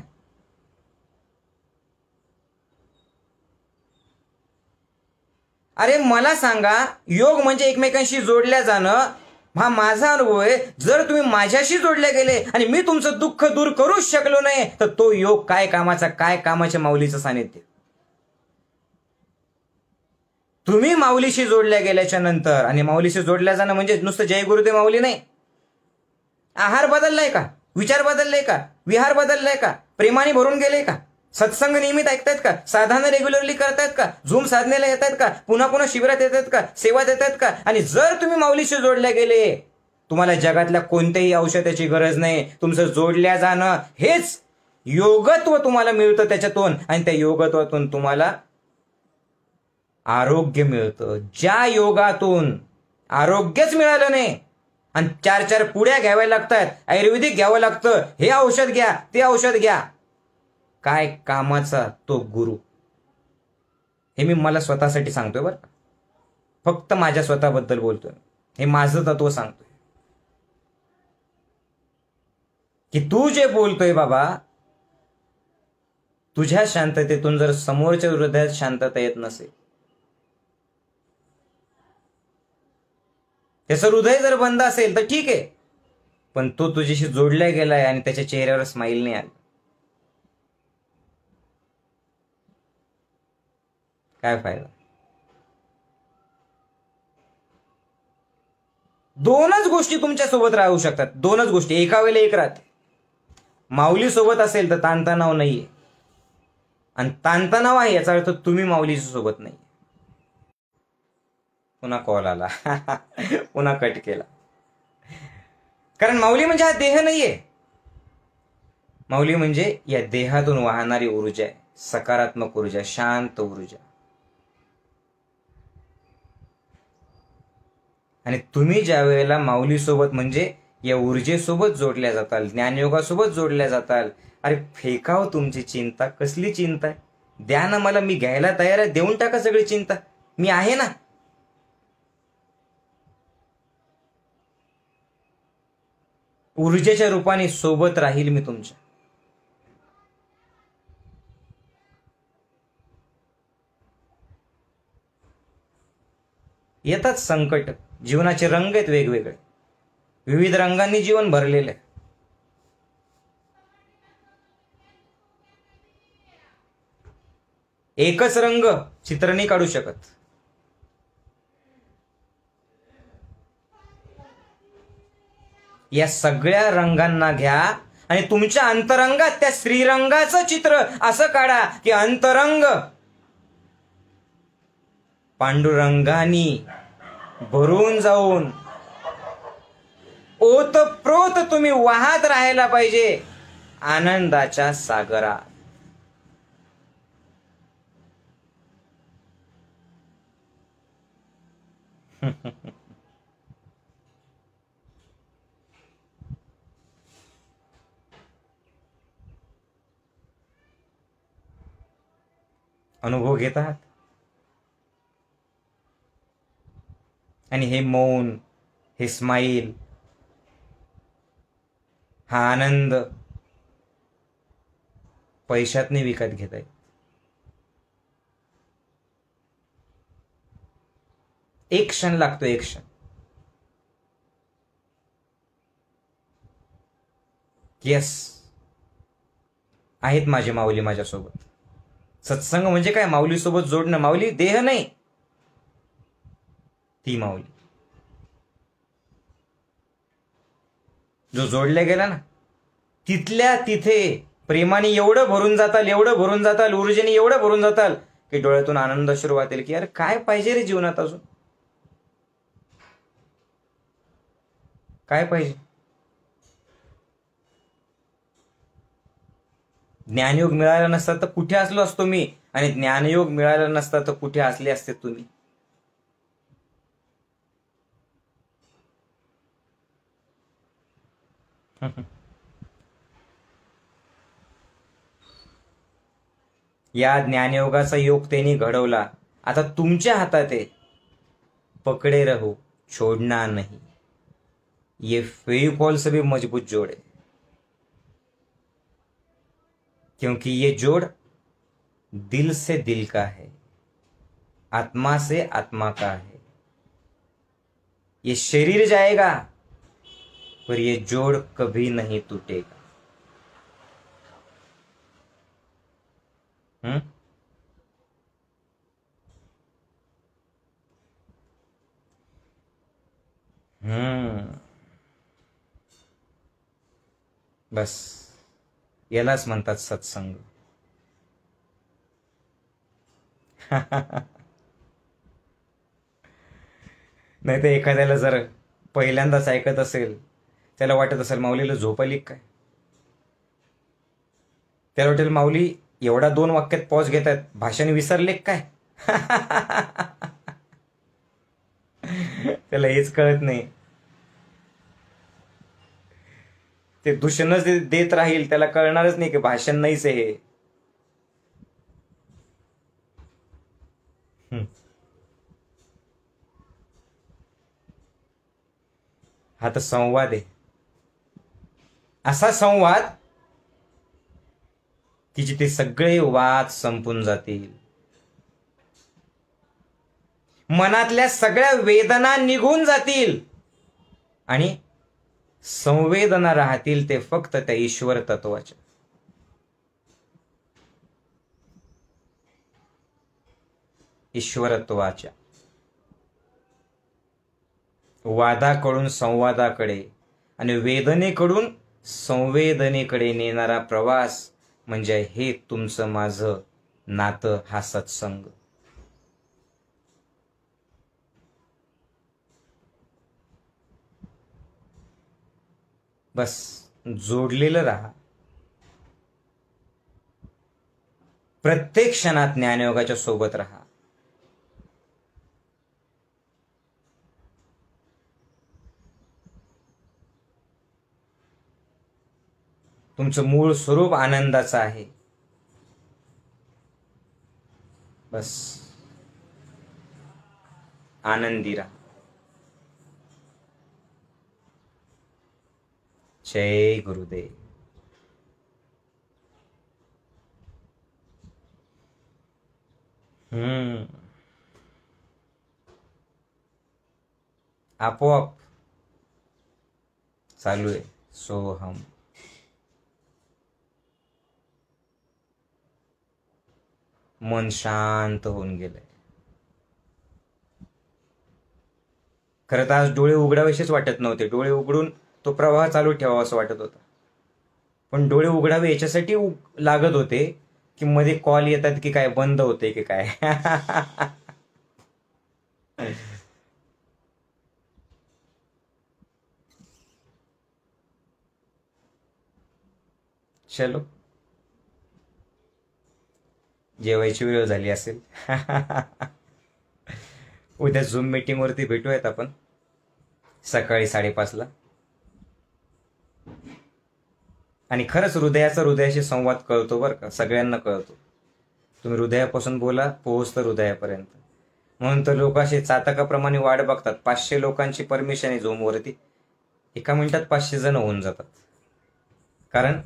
A: अरे मला सांगा, योग म्हणजे एकमेकांशी जोडल्या जाणं. हा माझा अनुभव आहे. जर तुम्ही माझ्याशी जोडले गेले आणि मी तुमचं दुःख दूर करूच शकलो नाही तर तो योग काय कामाचा? काय कामाच्या माऊलीचं सानिध्य? तुम्ही माऊलीशी जोडल्या गेल्याच्या नंतर, आणि माऊलीशी जोडल्या जाणं म्हणजे नुसतं जय गुरुदेव माऊली नाही. आहार बदललाय का? विचार बदललाय का? विहार बदललाय का? प्रेमाने भरून गेले का? सत्संग नियमित ऐकतायत का? साधना रेग्युलरली करतायत का? झूम साधनेला येतात का? पुन्हा पुन्हा शिबिरात येतात का? सेवा देतात का? आणि जर तुम्ही माऊलीशी जोडल्या गेले, तुम्हाला जगातल्या कोणत्याही औषधाची गरज नाही. तुमचं जोडल्या जाणं हेच योगत्व तुम्हाला मिळतं त्याच्यातून, आणि त्या योगत्वातून तुम्हाला आरोग्य मिळतं. ज्या योगातून आरोग्यच मिळालं नाही आणि 4 पुड्या घ्याव्या लागतात, आयुर्वेदिक घ्यावं लागतं, हे औषध घ्या, ते औषध घ्या, काय कामाचा तो गुरु? हे मी मला स्वतःसाठी सांगतोय बरं का, फक्त माझ्या स्वतःबद्दल बोलतोय. हे माझं तत्व सांगतोय की तू जे बोलतोय बाबा, तुझ्या शांततेतून जर समोरच्या हृदयात शांतता येत नसेल, त्याचं हृदय जर बंद असेल तर ठीक आहे, पण तो तुझ्याशी जोडला गेलाय आणि त्याच्या चेहऱ्यावर स्माईल नाही आली. काय फायदा? दोनच गोष्टी तुमच्या सोबत राहू शकतात, दोनच गोष्टी एका वेळेला एक राहते. माऊली सोबत असेल तर ताणतणाव नाहीये, आणि ताणतणाव आहे याचा अर्थ तुम्ही माऊली सोबत नाही. पुन्हा कॉल आला पुन्हा कट केला. कारण माऊली म्हणजे हा देह नाहीये. माऊली म्हणजे या देहातून वाहणारी ऊर्जा आहे, सकारात्मक ऊर्जा, शांत ऊर्जा. आणि तुम्ही ज्या वेळेला माऊली सोबत म्हणजे या ऊर्जेसोबत जोडल्या जाताल, ज्ञानयोगासोबत जोडल्या जाताल, अरे फेकाव तुमची चिंता. कसली चिंता आहे? द्या ना मला, मी घ्यायला तयार आहे. देऊन टाका सगळी चिंता, मी आहे ना. ऊर्जेच्या रूपाने सोबत राहील मी तुमच्या. येतात संकट, जीवनाचे रंग आहेत वेगवेगळे, विविध रंगांनी जीवन भरलेलं आहे. एकच रंग चित्र नाही काढू शकत. या सगळ्या रंगांना घ्या आणि तुमच्या अंतरंगात त्या श्रीरंगाचं चित्र असं काढा की अंतरंग पांडुरंगानी भरून जाऊन ओतप्रोत तुम्ही वाहत राहायला पाहिजे आनंदाच्या सागरात. अनुभव घेत आहात. आणि हे मौन, हे स्माईल, हा आनंद पैशात नाही विकत घेता येत. एक क्षण लागतो, एक क्षण. यस, आहेत माझे माऊली माझ्यासोबत. सत्संग म्हणजे काय? माऊली सोबत जोडणं. माऊली देह नाही, ती माऊली जो जोडल्या गेला ना, तिथल्या तिथे प्रेमाने एवढं भरून जाताल, एवढं भरून जाताल, ऊर्जेने एवढं भरून जाताल की डोळ्यातून आनंद सुरुवात येईल की यार काय पाहिजे रे जीवनात, अजून काय पाहिजे. ज्ञानयोग मिळाला नसता तर कुठे असलो असतो मी, आणि ज्ञानयोग मिळाला नसता तर कुठे असले असते तुम्ही. या ज्ञानयोगाचा योग त्यांनी घडवला, आता तुमच्या हातात आहे. पकडे रहो, छोड़ना नहीं. ये फेविकॉल से भी मजबूत जोड़ है, क्योंकि ये जोड़ दिल से दिल का है, आत्मा से आत्मा का है. ये शरीर जाएगा पर ये जोड़ कभी नहीं टूटेगा. बस यालाच म्हणतात सत्संग. नाही तर एखाद्याला जर पहिल्यांदाच ऐकत असेल, त्याला वाटत असेल माऊलीला झोप आली काय. त्याला वाटेल माऊली एवढा 2 वाक्यात पॉज घेतात, भाषण विसरले काय. त्याला हेच कळत नाही. ते दूषणच देत राहील, त्याला कळणारच नाही की भाषण नाहीच हे. हा तर संवाद आहे, असा संवाद की जिथे सगळे वाद संपून जातील, मनातल्या सगळ्या वेदना निघून जातील आणि संवेदना राहतील ते फक्त त्या ईश्वर तत्वाच्या. ईश्वरत्वाच्या, वादाकडून संवादाकडे आणि वेदनेकडून संवेदनेकडे नेणारा प्रवास म्हणजे हे तुमचं माझं नातं, हा सत्संग. बस जोडलेलं राहा. प्रत्येक क्षणात ज्ञानयोगाच्या सोबत राहा. तुमचं मूळ स्वरूप आनंदाचं आहे. बस आनंदी राहा. जय गुरुदेव. आपोआप चालू आहे सोहम. मन शांत होऊन गेलंय. खरं तर आज डोळे उघडावेसेच वाटत नव्हते. डोळे उघडून तो प्रवाह चालू ठेवावा असं वाटत होता. पण डोळे उघडावे याच्यासाठी लागत होते की मध्ये कॉल येतात की काय, बंद होते की काय. चलो, जेवायची वेळ झाली असेल. उद्या झूम मीटिंग वरती भेटूयात आपण सकाळी 5:30ला. आणि खरंच हृदयाचा हृदयाशी संवाद कळतो बरं का, सगळ्यांना कळतो. तुम्ही हृदयापासून बोला, पोहोचतं हृदयापर्यंत. म्हणून तर लोक असे चातकाप्रमाणे वाट बघतात. 500 लोकांची परमिशन आहे झूमवरती, 1 मिनिटात 500 जण होऊन जातात. कारण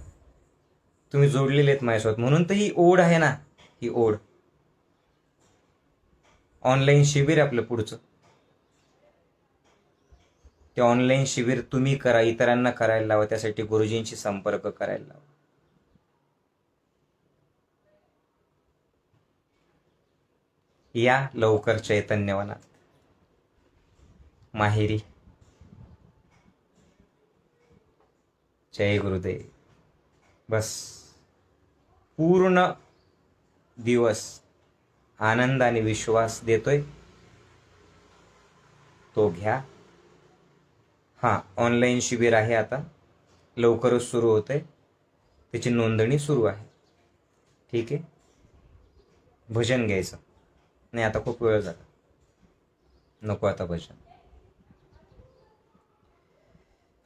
A: तुम्ही जोडलेले आहेत माझ्यासोबत. म्हणून तर ही ओढ आहे ना, ही ओढ. ऑनलाईन शिबिर आपलं पुढचं, ते ऑनलाईन शिबिर तुम्ही करा, इतरांना करायला लावा. त्यासाठी गुरुजींशी संपर्क करायला लावा. या लवकर चैतन्यवनात माहेरी. जय गुरुदेव. बस पूर्ण दिवस आनंद आणि विश्वास देतोय तो घ्या. हां, ऑनलाईन शिबिर आहे आता, लवकरच सुरू होतंय. त्याची नोंदणी सुरू आहे. ठीक आहे. भजन घ्यायचं नाही, आता खूप वेळ झाला, नको आता भजन.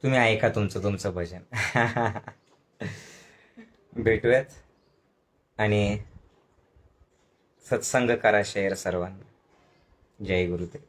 A: तुम्ही ऐका तुमचं भजन. भेटूयात आणि सत्संग करा शेअर सर्वांना. जय गुरुदेव.